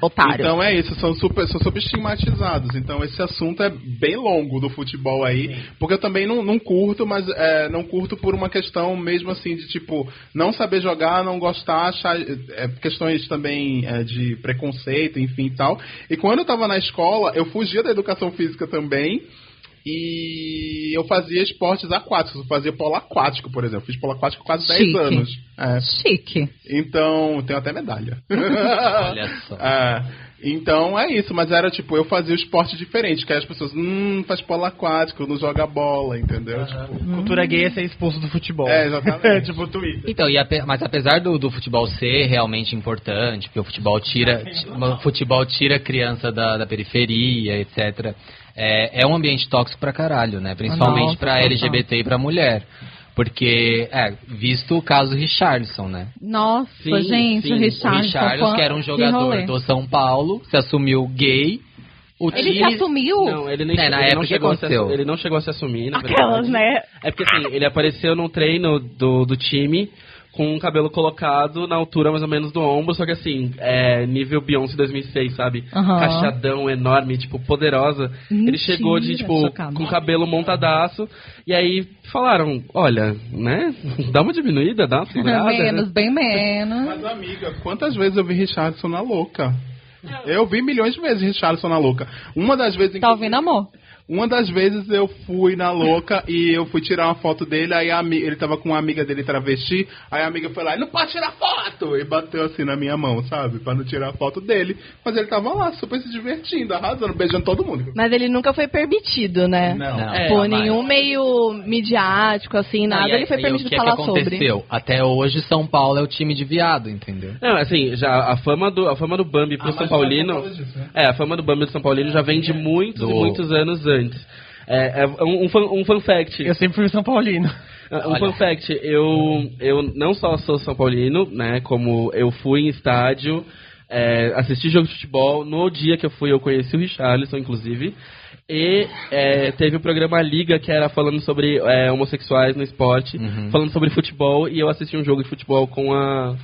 Otário. Então é isso, são subestigmatizados. Então esse assunto é bem longo do futebol aí, porque eu também não curto, mas não curto por uma questão mesmo assim de tipo, não saber jogar, não gostar, achar questões também de preconceito, enfim e tal. E quando eu tava na escola, eu fugia da educação física também e eu fazia esportes aquáticos. Eu fazia polo aquático, por exemplo. Fiz polo aquático quase 10 anos. Chique. Então, tenho até medalha. Olha só. Então é isso, mas era tipo, eu fazia o esporte diferente, que aí as pessoas, faz polo aquático, não joga bola, entendeu? Tipo, cultura gay é ser expulso do futebol. Exatamente. Tipo Twitter. Então, mas apesar do futebol ser realmente importante, porque o futebol tira a criança da periferia, etc. É um ambiente tóxico pra caralho, né? Principalmente pra LGBT e pra mulher. Porque, visto o caso Richarlison, né? Nossa, gente, o Richarlison que era um jogador do São Paulo, se assumiu gay. Ele se assumiu? Não, ele nem ele não chegou a se assumir. Aquelas, né? É porque assim, ele apareceu num treino do time com o cabelo colocado na altura mais ou menos do ombro, só que assim, nível Beyoncé 2006, sabe? Aham. Cacheadão, enorme, tipo, poderosa. Ele Mentira, chegou de, tipo, chocada. com o cabelo montadaço, e aí falaram, olha, né, dá uma diminuída, dá uma segurada. Menos, né? bem menos. Mas, amiga, quantas vezes eu vi Richardson na louca? Eu vi milhões de vezes Richardson na louca. Uma das vezes... Tá ouvindo, amor? Uma das vezes eu fui na louca e eu fui tirar uma foto dele, aí ele tava com uma amiga dele travesti, aí a amiga foi lá, não pode tirar foto! E bateu assim na minha mão, sabe? Pra não tirar a foto dele. Mas ele tava lá, super se divertindo, arrasando, beijando todo mundo. Mas ele nunca foi permitido, né? Não. Por nenhum meio midiático, assim, nada, ele foi E permitido o que falar que aconteceu? Até hoje, São Paulo é o time de viado, entendeu? Não, assim, já a fama do Bambi pro São Paulino... a fama do Bambi do São Paulino já vem de muitos e muitos anos antes. Um fun fact. Eu sempre fui São Paulino. Um fun fact, eu não só sou São Paulino, né, como eu fui em estádio, assisti jogo de futebol, no dia que eu fui eu conheci o Richarlison, inclusive, e teve o programa Liga, que era falando sobre homossexuais no esporte, falando sobre futebol, e eu assisti um jogo de futebol com a...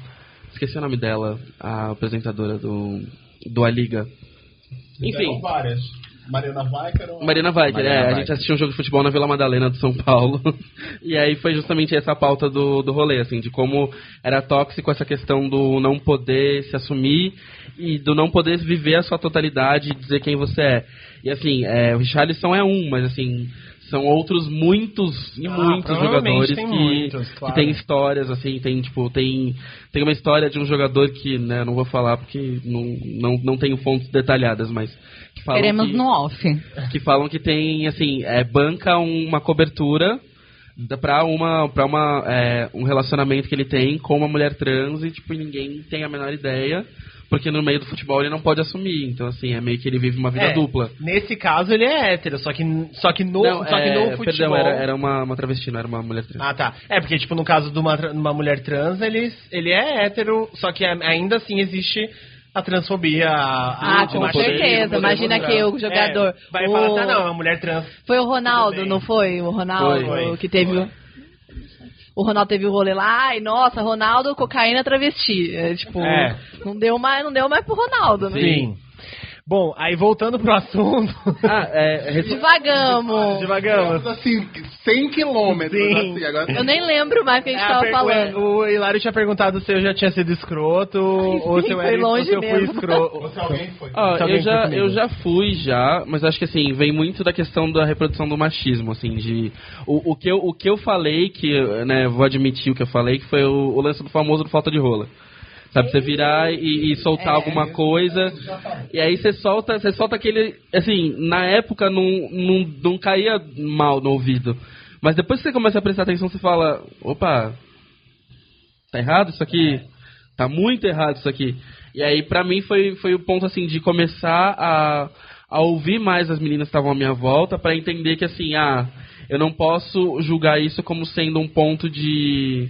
esqueci o nome dela, a apresentadora do A Liga. Enfim... várias. Mariana Weicker ou... Mariana Weicker, a gente assistiu um jogo de futebol na Vila Madalena do São Paulo. E aí foi justamente essa a pauta do rolê, assim, de como era tóxico essa questão do não poder se assumir e do não poder viver a sua totalidade e dizer quem você é. E assim, o Richarlison é mas assim, são outros muitos jogadores que tem histórias, assim, tem uma história de um jogador que, né, não vou falar porque não tenho fontes detalhadas, mas que falam Queremos no off. que falam que tem, assim, banca uma cobertura pra um relacionamento que ele tem com uma mulher trans e, tipo, ninguém tem a menor ideia. Porque no meio do futebol ele não pode assumir. Então, assim, é meio que ele vive uma vida dupla. Nesse caso ele é hétero, só que no futebol... Perdão, era uma travesti, não era uma mulher trans. Ah, tá. Porque, tipo, no caso de uma mulher trans, ele é hétero, só que ainda assim existe a transfobia. Com certeza. Imagina que o jogador... vai falar, tá, não, é uma mulher trans. Foi o Ronaldo, não foi? O Ronaldo Foi. que teve... O Ronaldo teve o rolê lá, ai, nossa, Ronaldo, cocaína, travesti. Não deu mais pro Ronaldo, né? Sim. Bom, aí voltando pro assunto... Divagamos. Assim, 100 quilômetros. Sim. Assim, agora... Eu nem lembro mais o que a gente tava falando. O Hilário tinha perguntado se eu já tinha sido escroto, ou se eu foi longe ou se eu fui mesmo. escroto. Ou se alguém foi. Eu já fui, mas acho que assim, vem muito da questão da reprodução do machismo, assim, de... O que eu falei, que, né, vou admitir o que eu falei, que foi o lance do famoso do falta de rola. Sabe, você virar e soltar alguma coisa, e aí você solta aquele... Assim, na época não caía mal no ouvido, mas depois que você começa a prestar atenção, você fala, opa, tá errado isso aqui? Tá muito errado isso aqui. E aí, pra mim, foi o ponto, assim, de começar a ouvir mais as meninas que estavam à minha volta, pra entender que, assim, eu não posso julgar isso como sendo um ponto de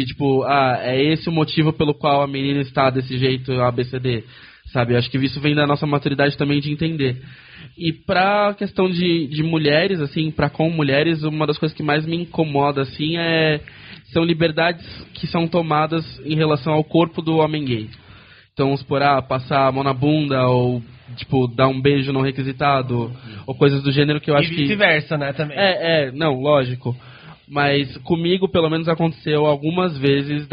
tipo, é esse o motivo pelo qual a menina está desse jeito, ABCD, sabe? Eu acho que isso vem da nossa maturidade também de entender. E pra questão de mulheres, assim, com mulheres, uma das coisas que mais me incomoda, assim, são liberdades que são tomadas em relação ao corpo do homem gay. Então, vamos supor, passar a mão na bunda, ou, tipo, dar um beijo não requisitado, ou coisas do gênero que eu acho que... E vice-versa, né, também. Não, lógico. Mas comigo, pelo menos, aconteceu algumas vezes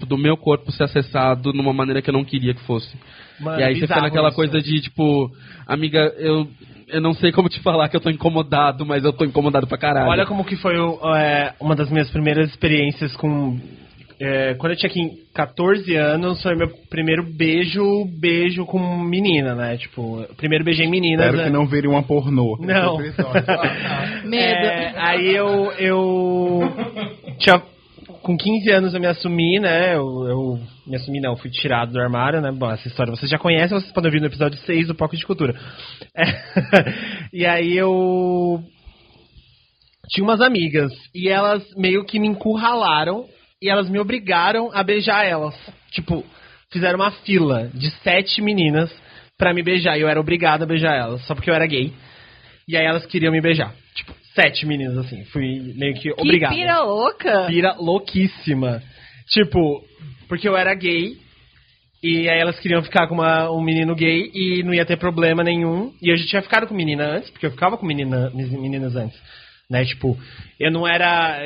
do meu corpo ser acessado numa maneira que eu não queria que fosse. Mano, e aí você fica naquela isso. coisa de, tipo, amiga, eu não sei como te falar que eu tô incomodado, mas eu tô incomodado pra caralho. Olha como que foi uma das minhas primeiras experiências com... quando eu tinha 14 anos, foi meu primeiro beijo com menina, né? Tipo, primeiro beijei meninas. Espero que não vire uma pornô. Não. Medo. Aí eu tinha... Com 15 anos eu me assumi, né? Eu me assumi, não, fui tirado do armário, né? Bom, essa história vocês já conhecem, vocês podem ouvir no episódio 6 do Pocket de Cultura. E aí eu... Tinha umas amigas, e elas meio que me encurralaram, e elas me obrigaram a beijar elas. Tipo, fizeram uma fila de 7 meninas pra me beijar, e eu era obrigado a beijar elas, só porque eu era gay. E aí elas queriam me beijar. Tipo, 7 meninas, assim. Fui meio que obrigado. Que pira louca. Pira louquíssima. Tipo, porque eu era gay, e aí elas queriam ficar com um menino gay, e não ia ter problema nenhum. E eu já tinha ficado com menina antes, porque eu ficava com meninas antes. Né, tipo, não era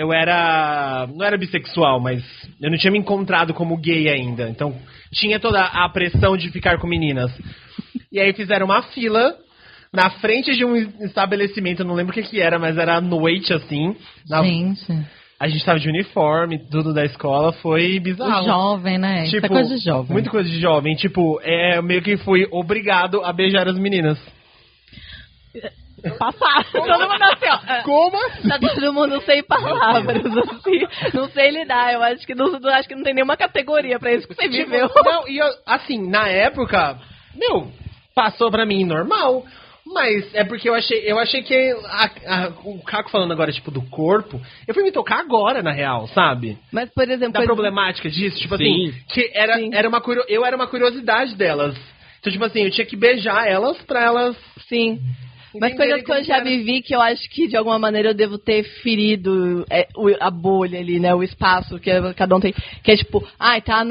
bissexual, mas eu não tinha me encontrado como gay ainda. Então, tinha toda a pressão de ficar com meninas. E aí fizeram uma fila na frente de um estabelecimento, eu não lembro o que era, mas era à noite, assim. Gente. A gente tava de uniforme, tudo da escola, foi bizarro. O jovem, né? Isso é coisa de jovem. Muita coisa de jovem. Tipo, meio que fui obrigado a beijar as meninas. Passar. Todo mundo assim, ó. Como assim? Tá todo mundo sem palavras, assim. Não sei lidar. Eu acho que não tem nenhuma categoria pra isso que você viveu. Não, e eu, assim, na época, passou pra mim normal. Mas é porque eu achei que o Caco falando agora, tipo, do corpo, eu fui me tocar agora, na real, sabe? Mas, por exemplo... Da problemática disso, tipo assim, que era uma curiosidade delas. Então, tipo assim, eu tinha que beijar elas pra elas... Sim. Mas coisas que eu já vivi que eu acho que de alguma maneira eu devo ter ferido a bolha ali, né? O espaço que cada um tem. Que é tipo, tá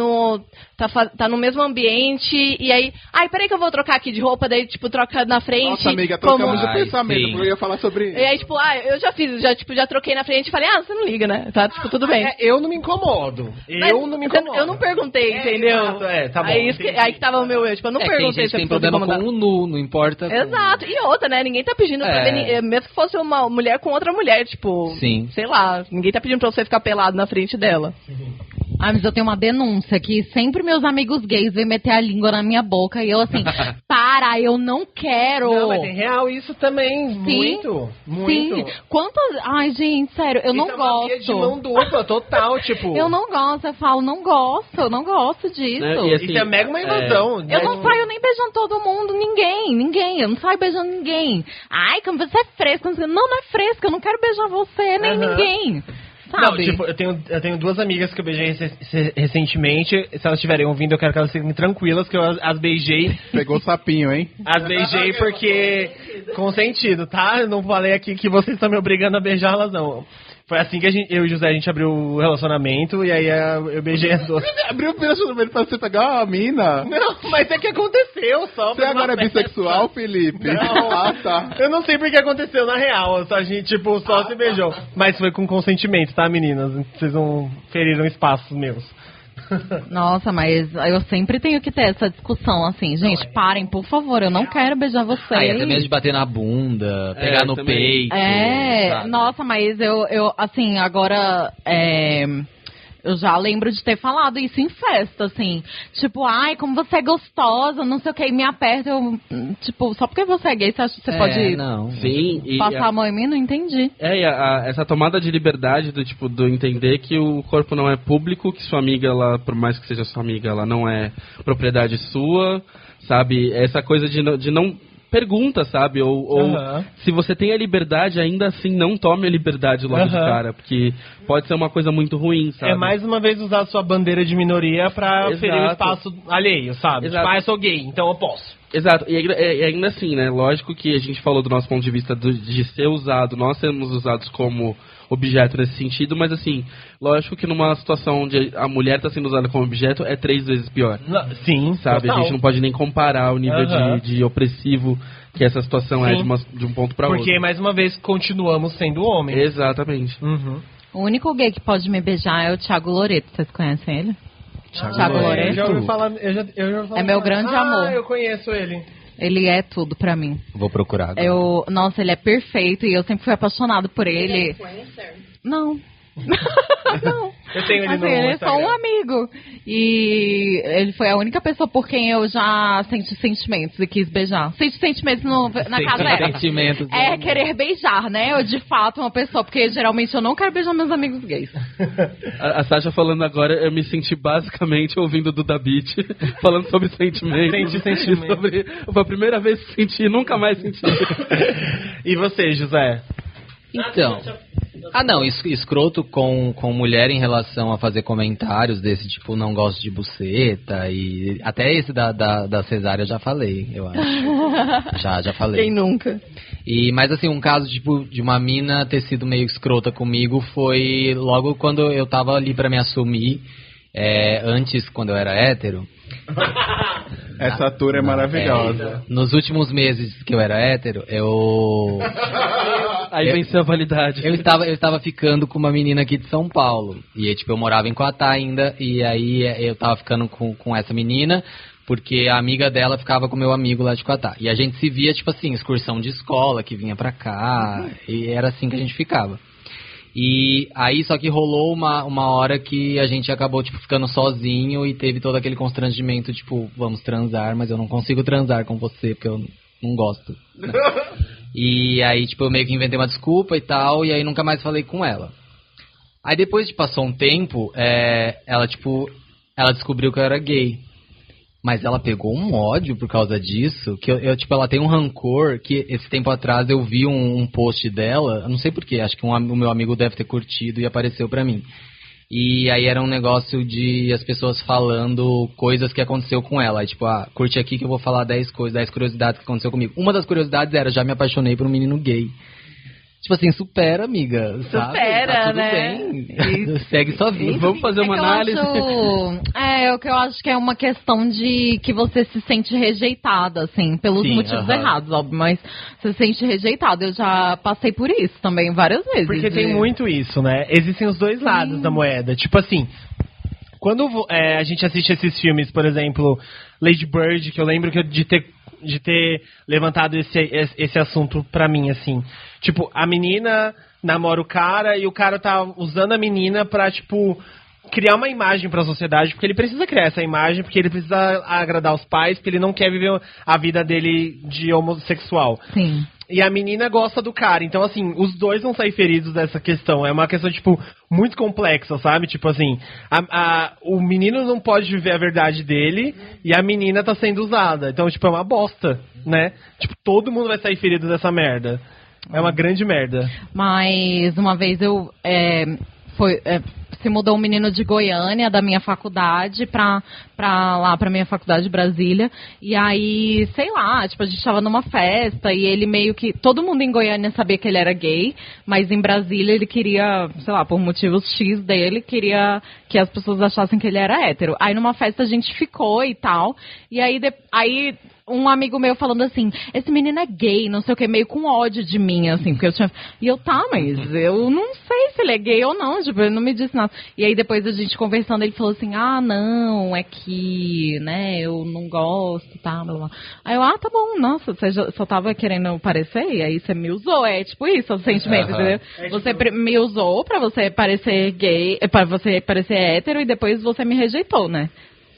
no mesmo ambiente e aí, peraí que eu vou trocar aqui de roupa, daí tipo, troca na frente. Nossa, amiga, trocamos de pensamento, porque eu ia falar sobre isso. E aí, tipo, eu já fiz, já troquei na frente e falei, você não liga, né? Tá, tipo, tudo bem. Eu não me incomodo. Eu não perguntei, entendeu? Tá bom. Aí que tava o meu eu, tipo, eu não perguntei se tem problema com o nu, não importa. Exato. E outra, né? Ninguém tá pedindo pra ver, mesmo que fosse uma mulher com outra mulher, tipo, sei lá, ninguém tá pedindo pra você ficar pelado na frente dela. Mas eu tenho uma denúncia que sempre meus amigos gays vêm meter a língua na minha boca e eu assim, eu não quero. Não, mas é real isso também, sim, muito. Sim. Quantas... Ai, gente, sério, eu não gosto. Isso é uma via de mão dupla, total, tipo... Eu não gosto, eu falo, não gosto disso. E assim, isso é mega uma invasão. Eu não saio nem beijando todo mundo, ninguém. Eu não saio beijando ninguém. Ai, como você é fresca. Não é fresca, eu não quero beijar você, nem ninguém. Sabe? Não, tipo, eu tenho duas amigas que eu beijei recentemente. Se elas estiverem ouvindo, eu quero que elas fiquem tranquilas, que eu as beijei. Pegou o sapinho, hein? As beijei porque... Com sentido, tá? Eu não falei aqui que vocês estão me obrigando a beijá-las, não. Foi assim que eu e o José, a gente abriu o relacionamento e aí eu beijei as duas. Abriu o relacionamento pra você pegar uma mina? Não, mas é que aconteceu só. Você agora é bissexual, Felipe? Não. Tá. Eu não sei porque aconteceu, na real. A gente, tipo, só se beijou. Mas foi com consentimento, tá, meninas? Vocês não feriram espaços meus. Nossa, mas eu sempre tenho que ter essa discussão, assim, gente, parem, por favor, eu não quero beijar vocês. Até mesmo de bater na bunda, pegar no também. peito. Sabe? Nossa, mas eu assim, agora, eu já lembro de ter falado isso em festa, assim, tipo, como você é gostosa, não sei o que, e me aperta, eu, tipo, só porque você é gay, você acha que você pode Sim, passar a mão em mim? Não entendi. Essa tomada de liberdade do entender que o corpo não é público, que sua amiga, ela, por mais que seja sua amiga, ela não é propriedade sua, sabe? Essa coisa de não... Pergunta, sabe? Ou se você tem a liberdade, ainda assim não tome a liberdade logo de cara, porque pode ser uma coisa muito ruim, sabe? É mais uma vez usar a sua bandeira de minoria pra ferir o espaço alheio, sabe? Exato. Tipo, eu sou gay, então eu posso. Exato, e ainda assim, né? Lógico que a gente falou do nosso ponto de vista de ser usado, nós sermos usados como objeto nesse sentido, mas assim, lógico que numa situação onde a mulher está sendo usada como objeto é 3 vezes pior. Sim, sabe? total. A gente não pode nem comparar o nível de opressivo que essa situação é de um ponto para outro. Porque, mais uma vez, continuamos sendo homens. Exatamente. O único gay que pode me beijar é o Thiago Loreto, vocês conhecem ele? Thiago Loreto. Eu já ouvi falar, é meu grande amor. Eu conheço ele. Ele é tudo pra mim. Vou procurar agora. Nossa, ele é perfeito e eu sempre fui apaixonado por ele. Ele é influencer? Não. Não. Eu tenho ele no ele é Instagram. só um amigo. E ele foi a única pessoa por quem eu já senti sentimentos e quis beijar. Senti sentimentos na casa sentimentos. É querer beijar, né? Eu, de fato, uma pessoa, porque geralmente eu não quero beijar meus amigos gays. A Sasha falando agora, eu me senti basicamente ouvindo o Duda Beat falando sobre sentimentos. Foi a primeira vez que senti, nunca mais senti. E você, José? Então... não, escroto com mulher em relação a fazer comentários desse tipo, não gosto de buceta, e até esse da cesárea eu já falei, eu acho. Já falei. Quem nunca? Mas assim, um caso tipo de uma mina ter sido meio escrota comigo foi logo quando eu tava ali pra me assumir, Antes, quando eu era hétero, Essa tour é maravilhosa. nos últimos meses que eu era hétero, Aí venceu a validade. eu estava ficando com uma menina aqui de São Paulo. E, tipo, eu morava em Coatá ainda. E aí eu tava ficando com essa menina, porque a amiga dela ficava com o meu amigo lá de Coatá. E a gente se via, tipo assim, excursão de escola, que vinha pra cá. E era assim que a gente ficava. E aí, só que rolou uma hora que a gente acabou, tipo, ficando sozinho e teve todo aquele constrangimento, tipo, vamos transar, mas eu não consigo transar com você, porque eu não gosto. E aí, tipo, eu meio que inventei uma desculpa e tal, e aí nunca mais falei com ela. Aí depois de passou um tempo, ela descobriu que eu era gay. Mas ela pegou um ódio por causa disso, que tipo, ela tem um rancor, que esse tempo atrás eu vi um post dela, eu não sei porquê, acho que o meu amigo deve ter curtido e apareceu pra mim. E aí era um negócio de as pessoas falando coisas que aconteceu com ela. Aí, tipo, curte aqui que eu vou falar 10 curiosidades que aconteceu comigo. Uma das curiosidades era, já me apaixonei por um menino gay. Tipo assim, supera, amiga. Sabe? Supera, tá tudo né? bem. Segue sua vida. Vamos fazer uma análise. O que eu acho que é uma questão de que você se sente rejeitada, assim, pelos Sim, motivos errados, óbvio, mas você se sente rejeitada. Eu já passei por isso também várias vezes. Porque tem muito isso, né? Existem os dois lados da moeda. Tipo assim, quando a gente assiste esses filmes, por exemplo, Lady Bird, que eu lembro de ter levantado esse assunto pra mim, assim. Tipo, a menina namora o cara e o cara tá usando a menina pra, tipo, criar uma imagem pra sociedade, porque ele precisa criar essa imagem, porque ele precisa agradar os pais, porque ele não quer viver a vida dele de homossexual. Sim. E a menina gosta do cara. Então, assim, os dois vão sair feridos dessa questão. É uma questão, tipo, muito complexa, sabe? Tipo assim, o menino não pode viver a verdade dele e a menina tá sendo usada. Então, tipo, é uma bosta, né? Tipo, todo mundo vai sair ferido dessa merda. É uma grande merda. Mas uma vez se mudou um menino de Goiânia, da minha faculdade, pra minha faculdade de Brasília. E aí, sei lá, tipo, a gente tava numa festa e ele meio que... Todo mundo em Goiânia sabia que ele era gay, mas em Brasília ele queria, sei lá, por motivos X dele, queria que as pessoas achassem que ele era hétero. Aí numa festa a gente ficou e tal, e aí um amigo meu falando assim, esse menino é gay, não sei o que, meio com ódio de mim, assim, porque eu tinha... E eu, mas eu não sei se ele é gay ou não, tipo, ele não me disse nada. E aí depois a gente conversando, ele falou assim, não, é que, né, eu não gosto, tá, blá, blá. Aí eu, tá bom, nossa, você só tava querendo parecer, e aí você me usou, é tipo isso, o sentimento, entendeu? Você me usou pra você parecer gay, pra você parecer hétero, e depois você me rejeitou, né?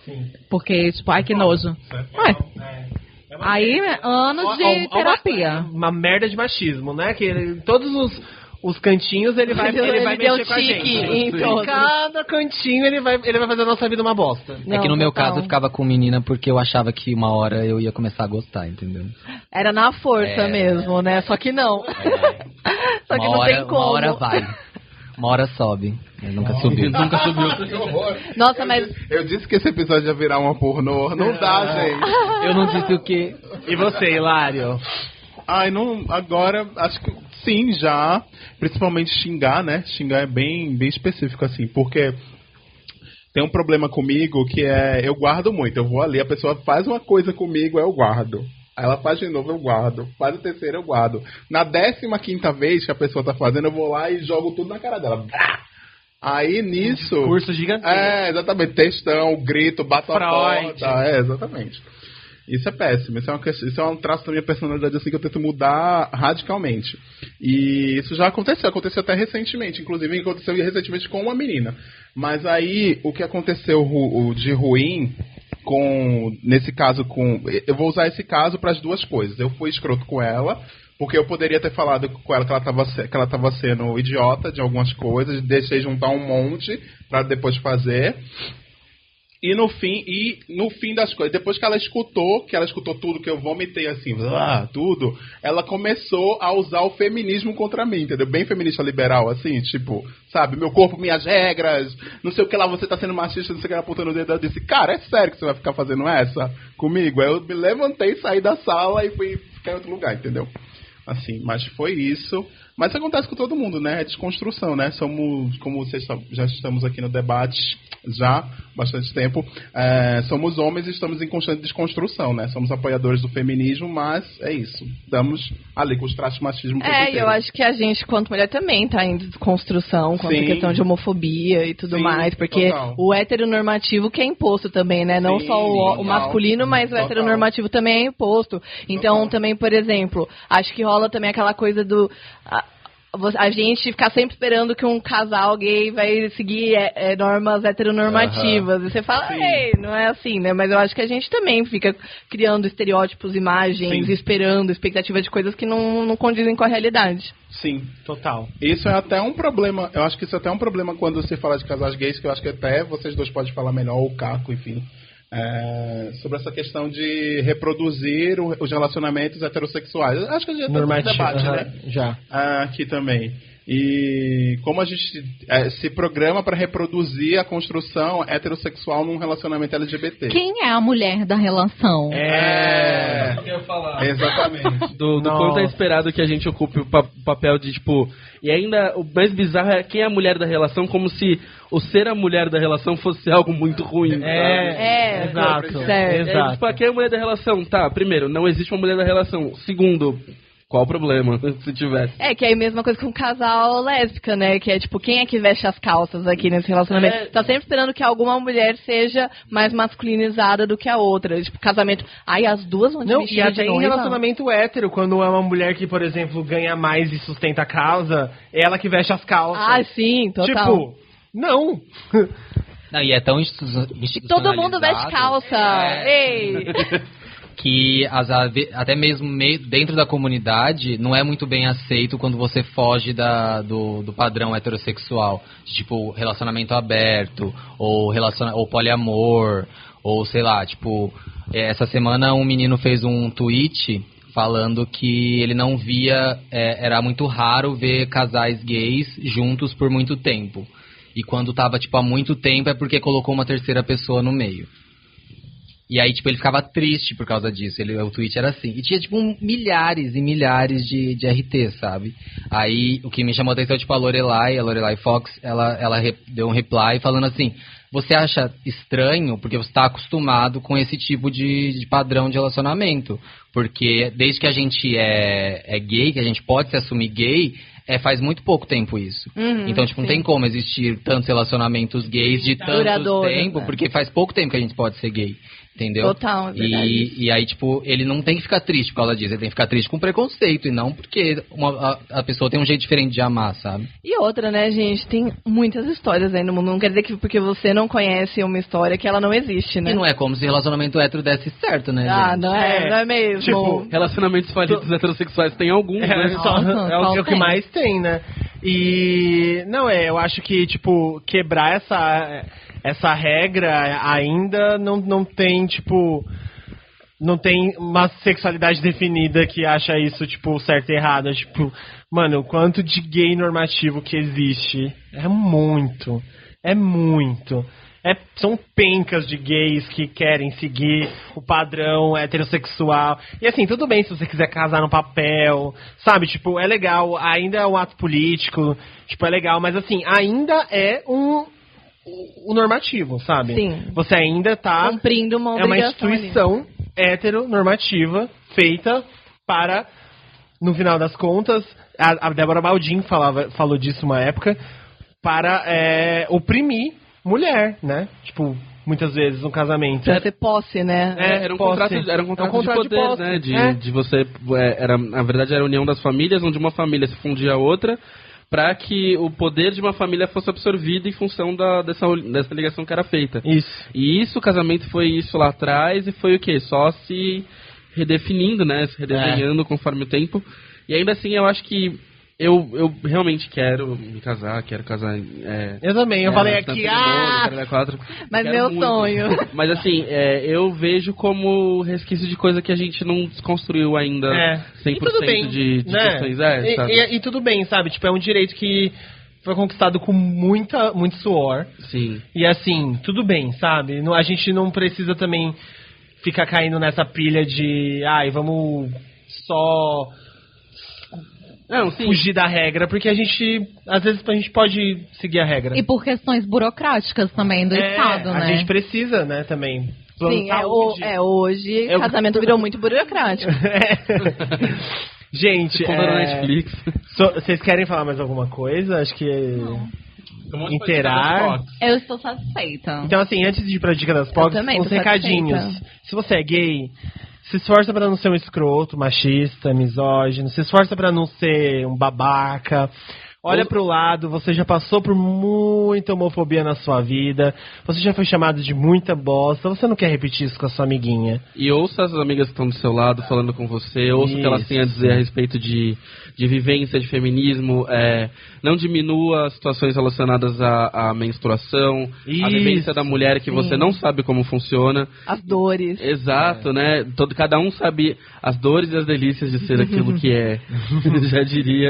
Sim. Porque, tipo, ai, que nojo. Aí, anos de terapia. Uma merda de machismo, né? Que todos os cantinhos ele vai mexer com a gente. Em cada cantinho ele vai fazer a nossa vida uma bosta. É que no meu caso eu ficava com menina porque eu achava que uma hora eu ia começar a gostar, entendeu? Era na força mesmo, né? Só que não. Só que não tem como. Uma hora vai. Uma hora sobe. Nunca subiu. Nunca subiu. Nossa, mas... Eu disse que esse episódio ia virar uma pornô. Não dá, gente. Eu não disse o quê. E você, Hilário? Ai, não... Agora, acho que sim, já. Principalmente xingar, né? Xingar é bem específico, assim. Porque tem um problema comigo que eu guardo muito. Eu vou ali, a pessoa faz uma coisa comigo, eu guardo. Aí ela faz de novo, eu guardo. Faz a terceira, eu guardo. Na 15ª vez que a pessoa tá fazendo, eu vou lá e jogo tudo na cara dela. Aí, nisso... Curso gigantesco. Exatamente. Textão, grito, bato a porta. Exatamente. Isso é péssimo. Isso é um traço da minha personalidade, assim, que eu tento mudar radicalmente. E isso já aconteceu. Aconteceu até recentemente. Inclusive, aconteceu recentemente com uma menina. Mas aí, o que aconteceu de ruim... nesse caso, eu vou usar esse caso para as duas coisas. Eu fui escroto com ela, porque eu poderia ter falado com ela que ela estava sendo idiota de algumas coisas, deixei juntar um monte para depois fazer. E no fim das coisas, depois que ela escutou tudo que eu vomitei assim, tudo, ela começou a usar o feminismo contra mim, entendeu? Bem feminista liberal, assim, tipo, sabe, meu corpo, minhas regras, não sei o que lá, você tá sendo machista, não sei o que, ela apontando o dedo, eu disse, cara, é sério que você vai ficar fazendo essa comigo? Aí eu me levantei, saí da sala e fui ficar em outro lugar, entendeu? Assim, mas foi isso. Mas isso acontece com todo mundo, né? É desconstrução, né? Somos, como vocês já estamos aqui no debate já há bastante tempo, somos homens e estamos em constante desconstrução, né? Somos apoiadores do feminismo, mas é isso. Estamos ali com os traços de machismo. E eu acho que a gente, quanto mulher, também tá em desconstrução quanto a questão de homofobia e tudo mais, porque o heteronormativo que é imposto também, né? Não só o masculino, mas o heteronormativo também é imposto. Então, também, por exemplo, acho que rola também aquela coisa do... A gente ficar sempre esperando que um casal gay vai seguir normas heteronormativas. E você fala, ei, não é assim, né? Mas eu acho que a gente também fica criando estereótipos, imagens, esperando, expectativa de coisas que não condizem com a realidade. Sim, total. Isso é até um problema, eu acho que isso é até um problema quando você fala de casais gays, que eu acho que até vocês dois podem falar melhor, ou o Caco, enfim. Sobre essa questão de reproduzir os relacionamentos heterossexuais. Acho que a gente já tem esse debate, né? Já. Aqui também. E como a gente se programa para reproduzir a construção heterossexual num relacionamento LGBT. Quem é a mulher da relação? Eu ia falar. Exatamente. Do quanto é esperado que a gente ocupe o papel de, tipo... E ainda, o mais bizarro é quem é a mulher da relação, como se o ser a mulher da relação fosse algo muito ruim. Exato. Exato. Tipo, quem é a mulher da relação? Tá, primeiro, não existe uma mulher da relação. Segundo... Qual o problema, se tivesse? Que é a mesma coisa que um casal lésbica, né? Que é tipo, quem é que veste as calças aqui nesse relacionamento? Tá sempre esperando que alguma mulher seja mais masculinizada do que a outra. Tipo, casamento. As duas vão te vestir e até de em noiva. relacionamento hétero, quando é uma mulher que, por exemplo, ganha mais e sustenta a casa, é ela que veste as calças. Sim, total. Tipo, não. Não, e é tão institucionalizado. Todo mundo veste calça. Ei! Que até mesmo dentro da comunidade não é muito bem aceito quando você foge do padrão heterossexual. Tipo, relacionamento aberto, ou poliamor, ou sei lá, tipo... Essa semana um menino fez um tweet falando que ele não via... era muito raro ver casais gays juntos por muito tempo. E quando tava, tipo, há muito tempo é porque colocou uma terceira pessoa no meio. E aí, tipo, ele ficava triste por causa disso. O tweet era assim. E tinha, tipo, milhares e milhares de RT, sabe? Aí, o que me chamou a atenção, tipo, a Lorelai Fox, ela deu um reply falando assim, você acha estranho porque você está acostumado com esse tipo de padrão de relacionamento. Porque desde que a gente é gay, que a gente pode se assumir gay, faz muito pouco tempo isso. Então, tipo, não tem como existir tantos relacionamentos gays de tanto tempo, porque faz pouco tempo que a gente pode ser gay. Entendeu? Total, é verdade. E aí, tipo, ele não tem que ficar triste por causa disso. Ele tem que ficar triste com preconceito e não porque a pessoa tem um jeito diferente de amar, sabe? E outra, né, gente? Tem muitas histórias aí no mundo. Não quer dizer que porque você não conhece uma história que ela não existe, né? E não é como se relacionamento hétero desse certo, né, gente? Não é mesmo. Tipo, relacionamentos falidos heterossexuais tem alguns, né? É o que mais tem, né? E... eu acho que, tipo, quebrar essa regra ainda não tem, tipo... Não tem uma sexualidade definida que acha isso, tipo, certo e errado. Tipo, mano, o quanto de gay normativo que existe é muito. São pencas de gays que querem seguir o padrão heterossexual. E assim, tudo bem se você quiser casar no papel, sabe? Tipo, é legal, ainda é um ato político, tipo, é legal, mas assim, ainda é o normativo, sabe? Sim. Você ainda tá... cumprindo uma obrigação. É uma instituição heteronormativa feita para, no final das contas, a Débora Baldin falou disso uma época, para oprimir mulher, né? Tipo, muitas vezes no casamento. Pra ser posse, né? Era um contrato de poder, né? De você... na verdade, era a união das famílias, onde uma família se fundia a outra, para que o poder de uma família fosse absorvido em função dessa ligação que era feita. Isso. E o casamento foi isso lá atrás, e foi o quê? Só se redefinindo, né? Se redesenhando conforme o tempo. E ainda assim, eu acho que eu realmente quero me casar, eu também, eu falei aqui, mas meu muito. sonho. Mas assim, eu vejo como resquício de coisa que a gente não desconstruiu ainda 100% de questões. E tudo bem, sabe? Tipo, é um direito que foi conquistado com muito suor. Sim. E assim, tudo bem, sabe? A gente não precisa também ficar caindo nessa pilha de, vamos só Não, sim. fugir da regra, porque às vezes a gente pode seguir a regra. E por questões burocráticas também do Estado, né? A gente precisa, né, também. Sim, hoje casamento virou muito burocrático. Gente, Conta na Netflix. vocês querem falar mais alguma coisa? Acho que... Interar. Eu estou satisfeita. Então, assim, antes de ir pra dica das POCs, uns recadinhos. Se você é gay, se esforça pra não ser um escroto, machista, misógino. Se esforça pra não ser um babaca. Olha pro lado, você já passou por muita homofobia na sua vida. Você já foi chamado de muita bosta. Você não quer repetir isso com a sua amiguinha. E ouça as amigas que estão do seu lado falando com você. Ouça o que elas têm a dizer a respeito de vivência, de feminismo. Não diminua as situações relacionadas à menstruação. A vivência da mulher que você não sabe como funciona. As dores. Exato, né? Cada um sabe as dores e as delícias de ser aquilo que é.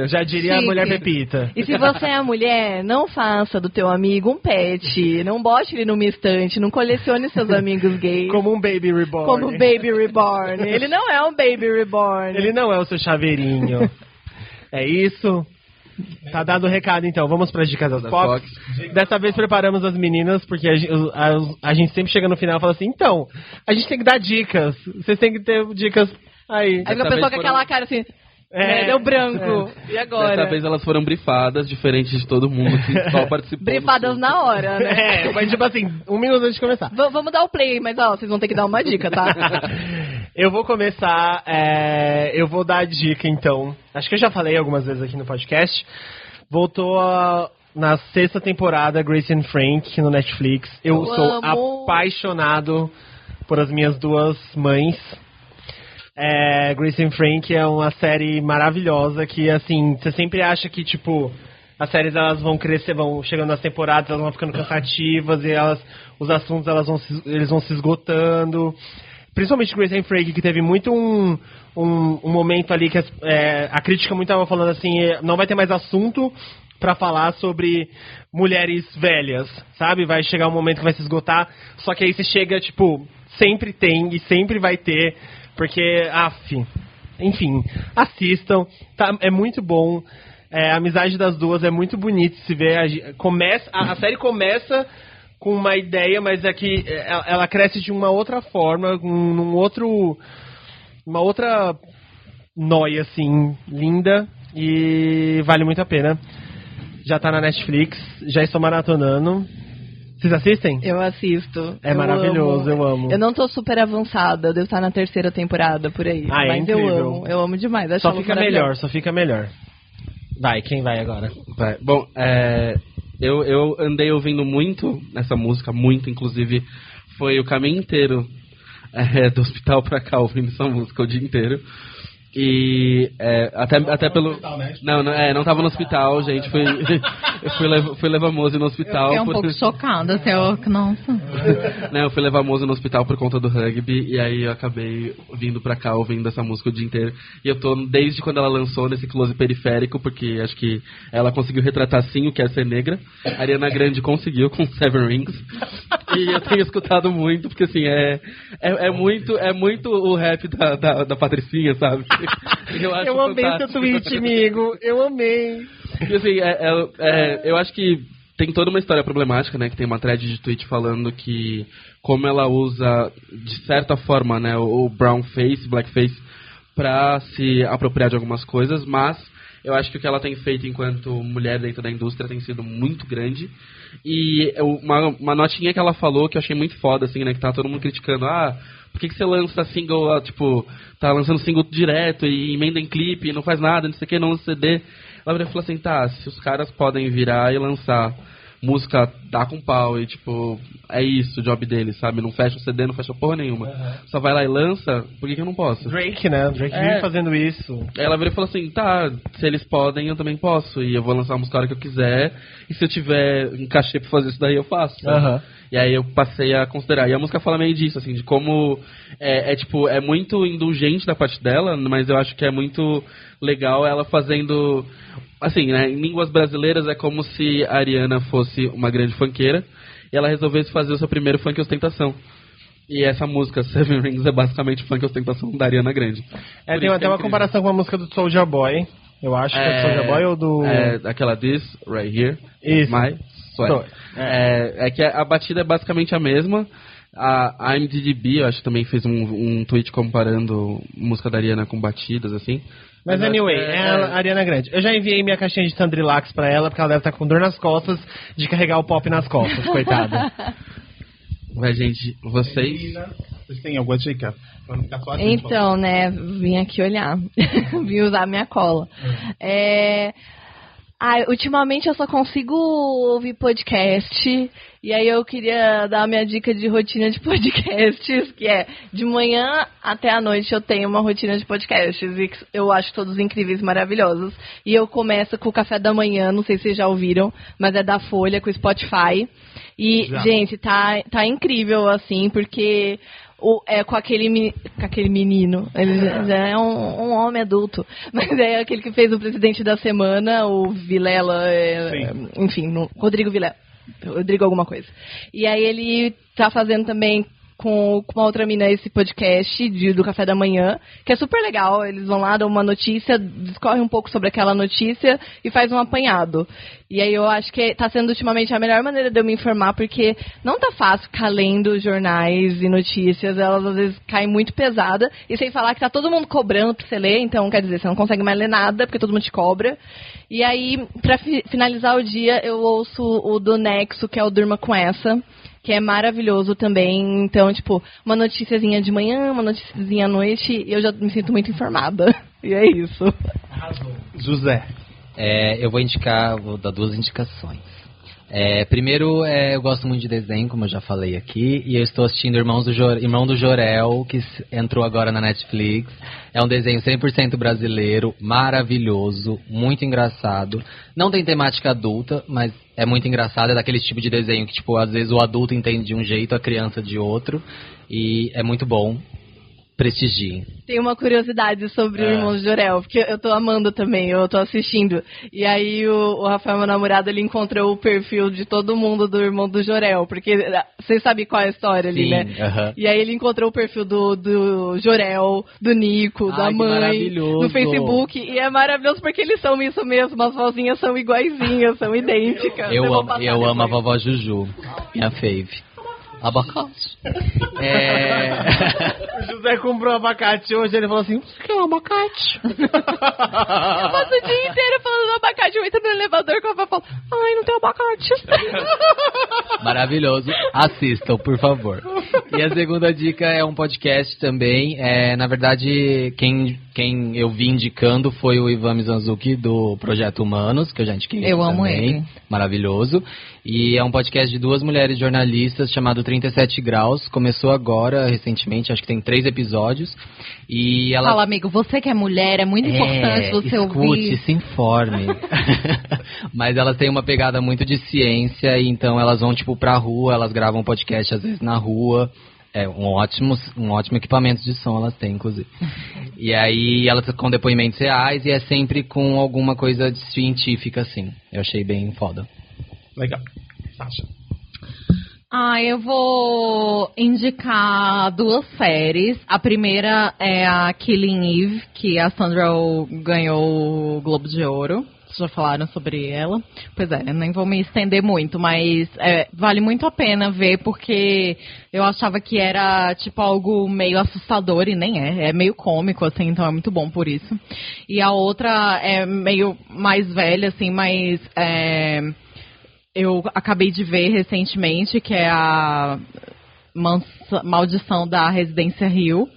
Já diria a mulher Pepita. E se você é mulher, não faça do teu amigo um pet. Não bote ele numa estante. Não colecione seus amigos gays. Como um baby reborn. Como um baby reborn. Ele não é um baby reborn. Ele não é o seu chaveirinho. É isso? Tá dado o recado, então. Vamos para as dicas das POCs. Dessa vez preparamos as meninas, porque a gente sempre chega no final e fala assim, então, a gente tem que dar dicas. Vocês têm que ter dicas aí. Aí a pessoa com aquela cara assim... deu branco. E agora? Dessa vez elas foram brifadas, diferentes de todo mundo que só participou. Brifadas na hora, né? Mas tipo assim, 1 minuto antes de começar. Vamos dar o play, mas vocês vão ter que dar uma dica, tá? Eu vou começar, eu vou dar a dica então. Acho que eu já falei algumas vezes aqui no podcast. Voltou na 6ª temporada Grace and Frank no Netflix. Eu sou apaixonado por as minhas 2 mães. Grace and Frank é uma série maravilhosa que, assim, você sempre acha que, tipo, as séries elas vão crescer, vão chegando nas temporadas, elas vão ficando cansativas e os assuntos eles vão se esgotando. Principalmente Grace and Frank, que teve muito um momento ali que a crítica muito estava falando assim, não vai ter mais assunto pra falar sobre mulheres velhas, sabe? Vai chegar um momento que vai se esgotar, só que aí você chega, tipo, sempre tem e sempre vai ter. Porque, enfim, assistam, tá, é muito bom, a amizade das duas é muito bonita de se ver, a série começa com uma ideia, mas é que ela cresce de uma outra forma, uma outra noia, assim, linda, e vale muito a pena. Já tá na Netflix, já estou maratonando. Vocês assistem? Eu assisto. É maravilhoso, eu amo. Eu não tô super avançada, eu devo estar na 3ª temporada por aí. Mas incrível. eu amo demais. Só fica melhor. Vai, quem vai agora? Vai. Bom, eu andei ouvindo muito essa música, muito, inclusive, foi o caminho inteiro do hospital pra cá ouvindo essa música o dia inteiro. E até pelo... Não tava no hospital, gente. Eu fui levar Mose no hospital. Eu fiquei um pouco chocada, nossa. Não, eu fui levar Mose no hospital por conta do rugby. E aí eu acabei vindo pra cá ouvindo essa música o dia inteiro. E eu tô desde quando ela lançou nesse close periférico, porque acho que ela conseguiu retratar sim o que é ser negra. A Ariana Grande conseguiu com Seven Rings. E eu tenho escutado muito, porque assim, é muito o rap da Patricinha, sabe? Eu amei seu tweet, amigo. Eu amei. E assim, eu acho que tem toda uma história problemática, né? Que tem uma thread de tweet falando que como ela usa, de certa forma, né, o brown face, blackface, pra se apropriar de algumas coisas, mas eu acho que o que ela tem feito enquanto mulher dentro da indústria tem sido muito grande. E uma notinha que ela falou que eu achei muito foda, assim, né? Que tá todo mundo criticando, por que você lança single, tipo, tá lançando single direto e emenda em clipe, não faz nada, não sei o que, não lança CD. Ela falou assim, se os caras podem virar e lançar música, dá com pau e, tipo, é isso o job deles, sabe? Não fecha o CD, não fecha porra nenhuma. Só vai lá e lança, por que eu não posso? Drake, né? Drake vive fazendo isso. Aí ela virou e falou assim, se eles podem, eu também posso. E eu vou lançar a música a hora que eu quiser. E se eu tiver um cachê pra fazer isso daí, eu faço. E aí eu passei a considerar. E a música fala meio disso, assim, de como tipo, é muito indulgente da parte dela, mas eu acho que é muito legal ela fazendo... Assim, né, em línguas brasileiras é como se a Ariana fosse uma grande funkeira e ela resolvesse fazer o seu primeiro funk ostentação. E essa música, Seven Rings, é basicamente funk ostentação da Ariana Grande. Tem até uma comparação com a música do Soulja Boy. Eu acho que é do Soulja Boy ou do... É, aquela This, Right Here, Isso. My Sweat. É que a batida é basicamente a mesma. A IMDb, eu acho que também fez um tweet comparando música da Ariana com batidas, assim. Mas eu anyway, acho que é a Ariana Grande. Eu já enviei minha caixinha de Tandrilax pra ela, porque ela deve estar com dor nas costas de carregar o pop nas costas, coitada. Vai, gente, vocês... Vocês têm alguma dica? Pra não ficar só a gente Então, né, vim aqui olhar. Vim usar minha cola. Ultimamente eu só consigo ouvir podcast. E aí eu queria dar a minha dica de rotina de podcasts, que é de manhã até a noite eu tenho uma rotina de podcasts. E eu acho todos incríveis, maravilhosos. E eu começo com o café da manhã, não sei se vocês já ouviram, mas é da Folha, com o Spotify. E, gente, tá incrível, assim, porque... com aquele menino, ele já é um homem adulto, mas é aquele que fez o presidente da semana, o Vilela, enfim, Rodrigo Vilela, Rodrigo alguma coisa. E aí ele tá fazendo também com uma outra mina esse podcast do Café da Manhã, que é super legal. Eles vão lá, dão uma notícia, discorrem um pouco sobre aquela notícia e faz um apanhado. E aí eu acho que tá sendo ultimamente a melhor maneira de eu me informar, porque não tá fácil ficar lendo jornais e notícias, elas às vezes caem muito pesada, e sem falar que tá todo mundo cobrando pra você ler, então quer dizer, você não consegue mais ler nada, porque todo mundo te cobra. E aí, pra finalizar o dia, eu ouço o do Nexo, que é o Durma Com Essa, que é maravilhoso também. Então, tipo, uma noticiazinha de manhã, uma noticiazinha à noite, e eu já me sinto muito informada. E é isso. José. Eu vou dar duas indicações. Primeiro, eu gosto muito de desenho, como eu já falei aqui, e eu estou assistindo Irmão do Jorel, que entrou agora na Netflix. É um desenho 100% brasileiro, maravilhoso, muito engraçado. Não tem temática adulta, mas é muito engraçado. É daquele tipo de desenho que, tipo, às vezes o adulto entende de um jeito, a criança de outro, e é muito bom. Prestigiem. Tem uma curiosidade sobre o Irmão do Jorel, porque eu tô amando também, eu tô assistindo. E aí o Rafael, meu namorado, ele encontrou o perfil de todo mundo do Irmão do Jorel, porque vocês sabem qual é a história ali, né? E aí ele encontrou o perfil do Jorel, do Nico, da mãe, no Facebook, e é maravilhoso porque eles são isso mesmo, as vozinhas são iguaizinhas, são idênticas. Eu amo a vovó Juju, minha fave. Abacate. O José comprou abacate hoje, ele falou assim, você quer um abacate? Eu passo o dia inteiro falando do abacate, eu entro no elevador com a avó e falo, ai, não tem abacate. Maravilhoso. Assistam, por favor. E a segunda dica é um podcast também. Na verdade, quem eu vi indicando foi o Ivan Mizanzuki do Projeto Humanos, que eu já indiquei. Eu amo também. ele. Maravilhoso. E é um podcast de 2 mulheres jornalistas chamado 37 Graus. Começou agora, recentemente, acho que tem 3 episódios. E ela... Fala, amigo, você que é mulher, é muito importante você ouvir. Se informe. Mas elas têm uma pegada muito de ciência, e então elas vão, tipo, pra rua, elas gravam podcast às vezes na rua. Um ótimo equipamento de som elas têm, inclusive. E aí elas com depoimentos reais, e é sempre com alguma coisa científica, assim. Eu achei bem foda. Legal. Sasha. Eu vou indicar 2 séries. A primeira é a Killing Eve, que a Sandra Oh ganhou o Globo de Ouro. Vocês já falaram sobre ela? Pois é, nem vou me estender muito, mas vale muito a pena ver, porque eu achava que era tipo algo meio assustador, e nem é meio cômico, assim, então é muito bom por isso. E a outra é meio mais velha, assim, mas eu acabei de ver recentemente, que é a Maldição da Residência Hill,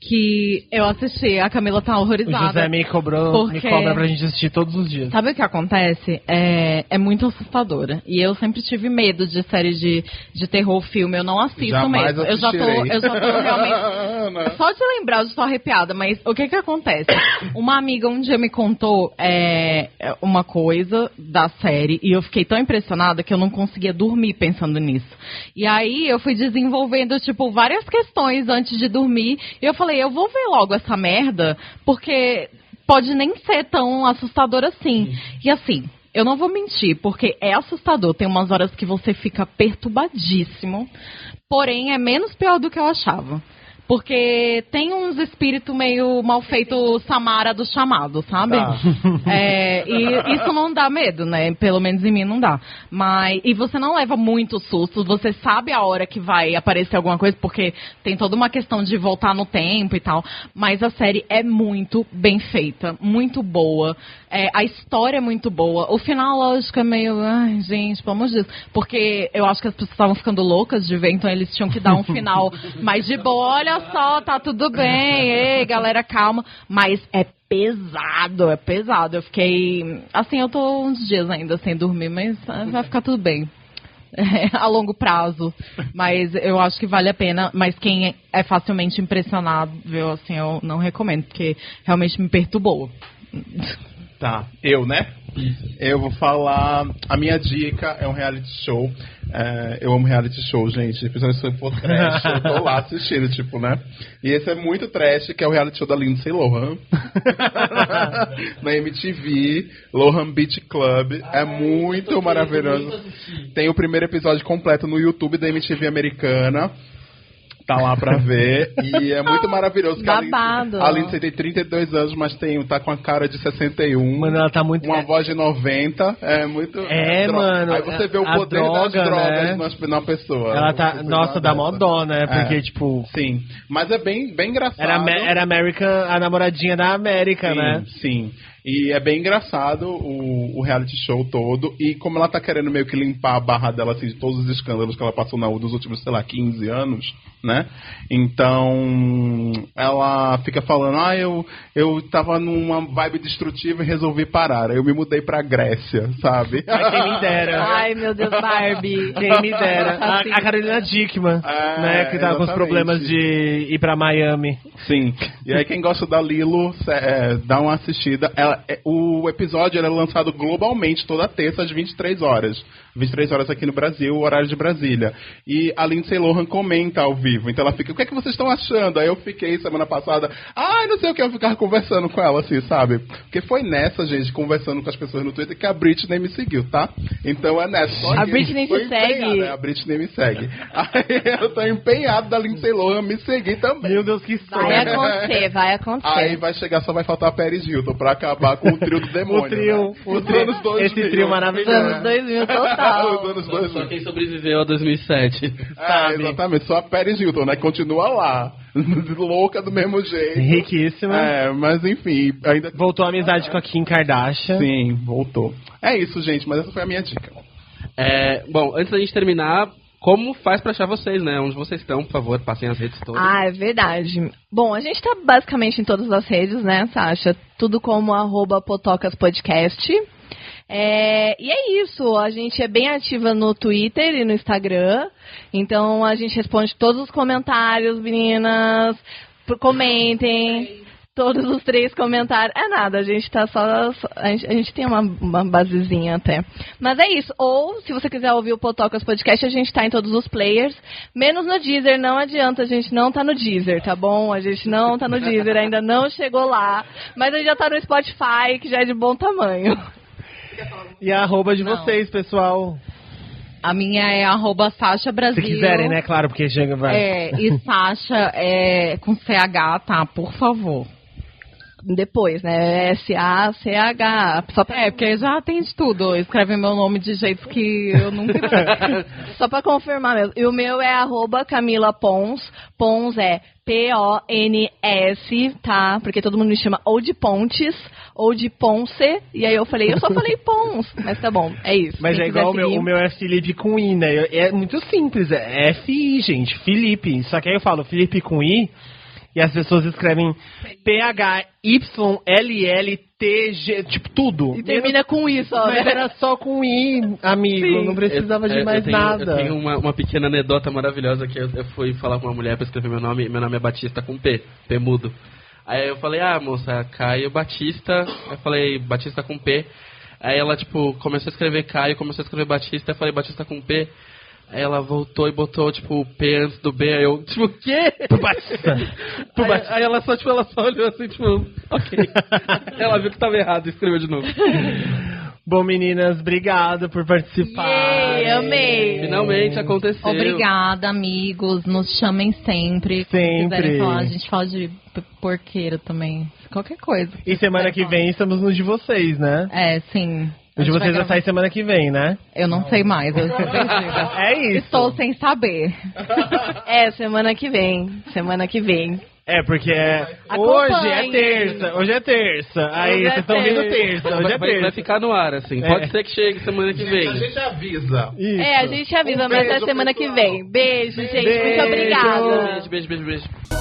que eu assisti. A Camila tá horrorizada. O José me cobra pra gente assistir todos os dias. Sabe o que acontece? É muito assustadora. E eu sempre tive medo de série de terror, filme. Eu não assisto Jamais mesmo. Eu já tô realmente... Só de lembrar, eu já tô arrepiada. Mas o que acontece? Uma amiga um dia me contou uma coisa da série, e eu fiquei tão impressionada que eu não conseguia dormir pensando nisso. E aí eu fui desenvolvendo, tipo, várias questões antes de dormir. E eu falei, eu vou ver logo essa merda, porque pode nem ser tão assustador assim. E assim, eu não vou mentir, porque é assustador. Tem umas horas que você fica perturbadíssimo, porém é menos pior do que eu achava. Porque tem uns espíritos meio mal feito Samara do chamado, sabe? Tá. E isso não dá medo, né? Pelo menos em mim não dá. E você não leva muito susto, você sabe a hora que vai aparecer alguma coisa, porque tem toda uma questão de voltar no tempo e tal. Mas a série é muito bem feita, muito boa. A história é muito boa. O final, lógico, é meio... Ai, gente, pelo amor de Deus. Porque eu acho que as pessoas estavam ficando loucas de ver, então eles tinham que dar um final mais de boa. Olha só, tá tudo bem. Ei, galera, calma. Mas é pesado, é pesado. Eu fiquei... Assim, eu tô uns dias ainda sem dormir, mas vai ficar tudo bem. A longo prazo. Mas eu acho que vale a pena. Mas quem é facilmente impressionável, assim, eu não recomendo, porque realmente me perturbou. Tá, né? Eu vou falar... A minha dica é um reality show. Eu amo reality show, gente. Principalmente se for trash, eu tô lá assistindo, tipo, né? E esse é muito trash, que é o reality show da Lindsay Lohan. Na MTV, Lohan Beach Club. É muito maravilhoso. Tem o primeiro episódio completo no YouTube da MTV americana. Tá lá pra ver. E é muito maravilhoso. Babado. A Lindsay tem 32 anos, mas tá com a cara de 61. Mano, ela tá muito... Uma voz de 90. É muito... mano. Aí você vê o a poder das drogas, né? Na pessoa. Ela tá... Nossa, dá mó dó, né? Porque, tipo... Sim. Mas é bem engraçado. Era a namoradinha da América, sim, né? Sim. E é bem engraçado o reality show todo. E como ela tá querendo meio que limpar a barra dela, assim, de todos os escândalos que ela passou nos últimos, sei lá, 15 anos, né? Então, ela fica falando, eu tava numa vibe destrutiva e resolvi parar. Aí eu me mudei pra Grécia, sabe? Quem me dera. Ai, meu Deus, Barbie. Quem me dera. A Carolina Dickman, né? Que tava com os problemas de ir pra Miami. Sim. E aí quem gosta da Lilo, dá uma assistida. O episódio é lançado globalmente toda terça às 23 horas. 23 horas aqui no Brasil, o horário de Brasília. E a Lindsay Lohan comenta ao vivo. Então ela fica, o que é que vocês estão achando? Aí eu fiquei semana passada, não sei o que, eu ficava conversando com ela, assim, sabe? Porque foi nessa, gente, conversando com as pessoas no Twitter, que a Britney me seguiu, tá? Então é nessa. Só a Britney te segue? A Britney me segue. Aí eu tô empenhado da Lindsay Lohan me seguir também. Meu Deus, que sonho. Vai acontecer. Aí vai chegar, só vai faltar a Paris Hilton pra acabar com o trio do demônio. O trio. Esse trio maravilhoso. Anos 2000 total. Os anos 2000. Só quem sobreviveu a 2007. Exatamente, só a Paris Hilton, né? Continua lá. Louca do mesmo jeito. Riquíssima. Mas enfim, ainda... Voltou a amizade com a Kim Kardashian. Sim, voltou. É isso, gente, mas essa foi a minha dica. Bom, antes da gente terminar, como faz pra achar vocês, né? Onde vocês estão, por favor, passem as redes todas. É verdade. Bom, a gente tá basicamente em todas as redes, né, Sasha? Tudo como @potocaspodcast. E é isso, a gente é bem ativa no Twitter e no Instagram, então a gente responde todos os comentários, meninas, comentem, todos os 3 comentários, nada, a gente tá só, a gente tem uma basezinha até, mas é isso, ou se você quiser ouvir o Potocas Podcast, a gente tá em todos os players, menos no Deezer, não adianta, a gente não tá no Deezer, tá bom? A gente não tá no Deezer, ainda não chegou lá, mas a gente já tá no Spotify, que já é de bom tamanho. E a arroba de vocês, pessoal. A minha é @Sasha Brasil. Se quiserem, né? Claro, porque chega, vai. E Sasha é com CH, tá? Por favor. Depois, né? SACH. Só pra... porque já tem de tudo. Escreve meu nome de jeito que eu nunca... Só pra confirmar mesmo. E o meu é @CamilaPons. Pons é PONS, tá? Porque todo mundo me chama ou de Pontes ou de Ponce. E aí eu só falei Pons. Mas tá bom, é isso. Mas quem é igual o meu é Felipe com I, né? É muito simples, é FI, gente. Felipe. Só que aí eu falo Felipe com I e as pessoas escrevem PHYLLTG, tipo tudo. E termina com I só, Mas era só com I, amigo. Sim. Não precisava de mais nada. Eu tenho uma pequena anedota maravilhosa que eu fui falar com uma mulher pra escrever meu nome é Batista com P mudo. Aí eu falei, moça, Caio Batista. Eu falei, Batista com P. Aí ela, tipo, começou a escrever Caio, começou a escrever Batista. Eu falei, Batista com P. Aí ela voltou e botou, tipo, o P antes do B. Aí eu, tipo, o quê? Aí ela só olhou assim, tipo, ok. Ela viu que tava errado e escreveu de novo. Bom, meninas, obrigado por participar. amei. Finalmente aconteceu. Obrigada, amigos. Nos chamem sempre. Se quiserem falar, a gente fala de porqueiro também. Qualquer coisa. E semana que vem estamos no de vocês, né? É, sim. O de vocês vai sair semana que vem, né? Eu não sei mais, eu estou perdida. É isso. Estou sem saber. Semana que vem. Semana que vem. Porque Acompanhe. Hoje é terça. Aí Hoje é vocês estão vindo terça. Hoje é Vai terça. ficar no ar, assim. Pode ser que chegue semana que vem. A gente avisa. Isso. A gente avisa, mas é beijo, semana que pessoal. vem. Beijo, gente. Muito Beijo. obrigada. Beijo.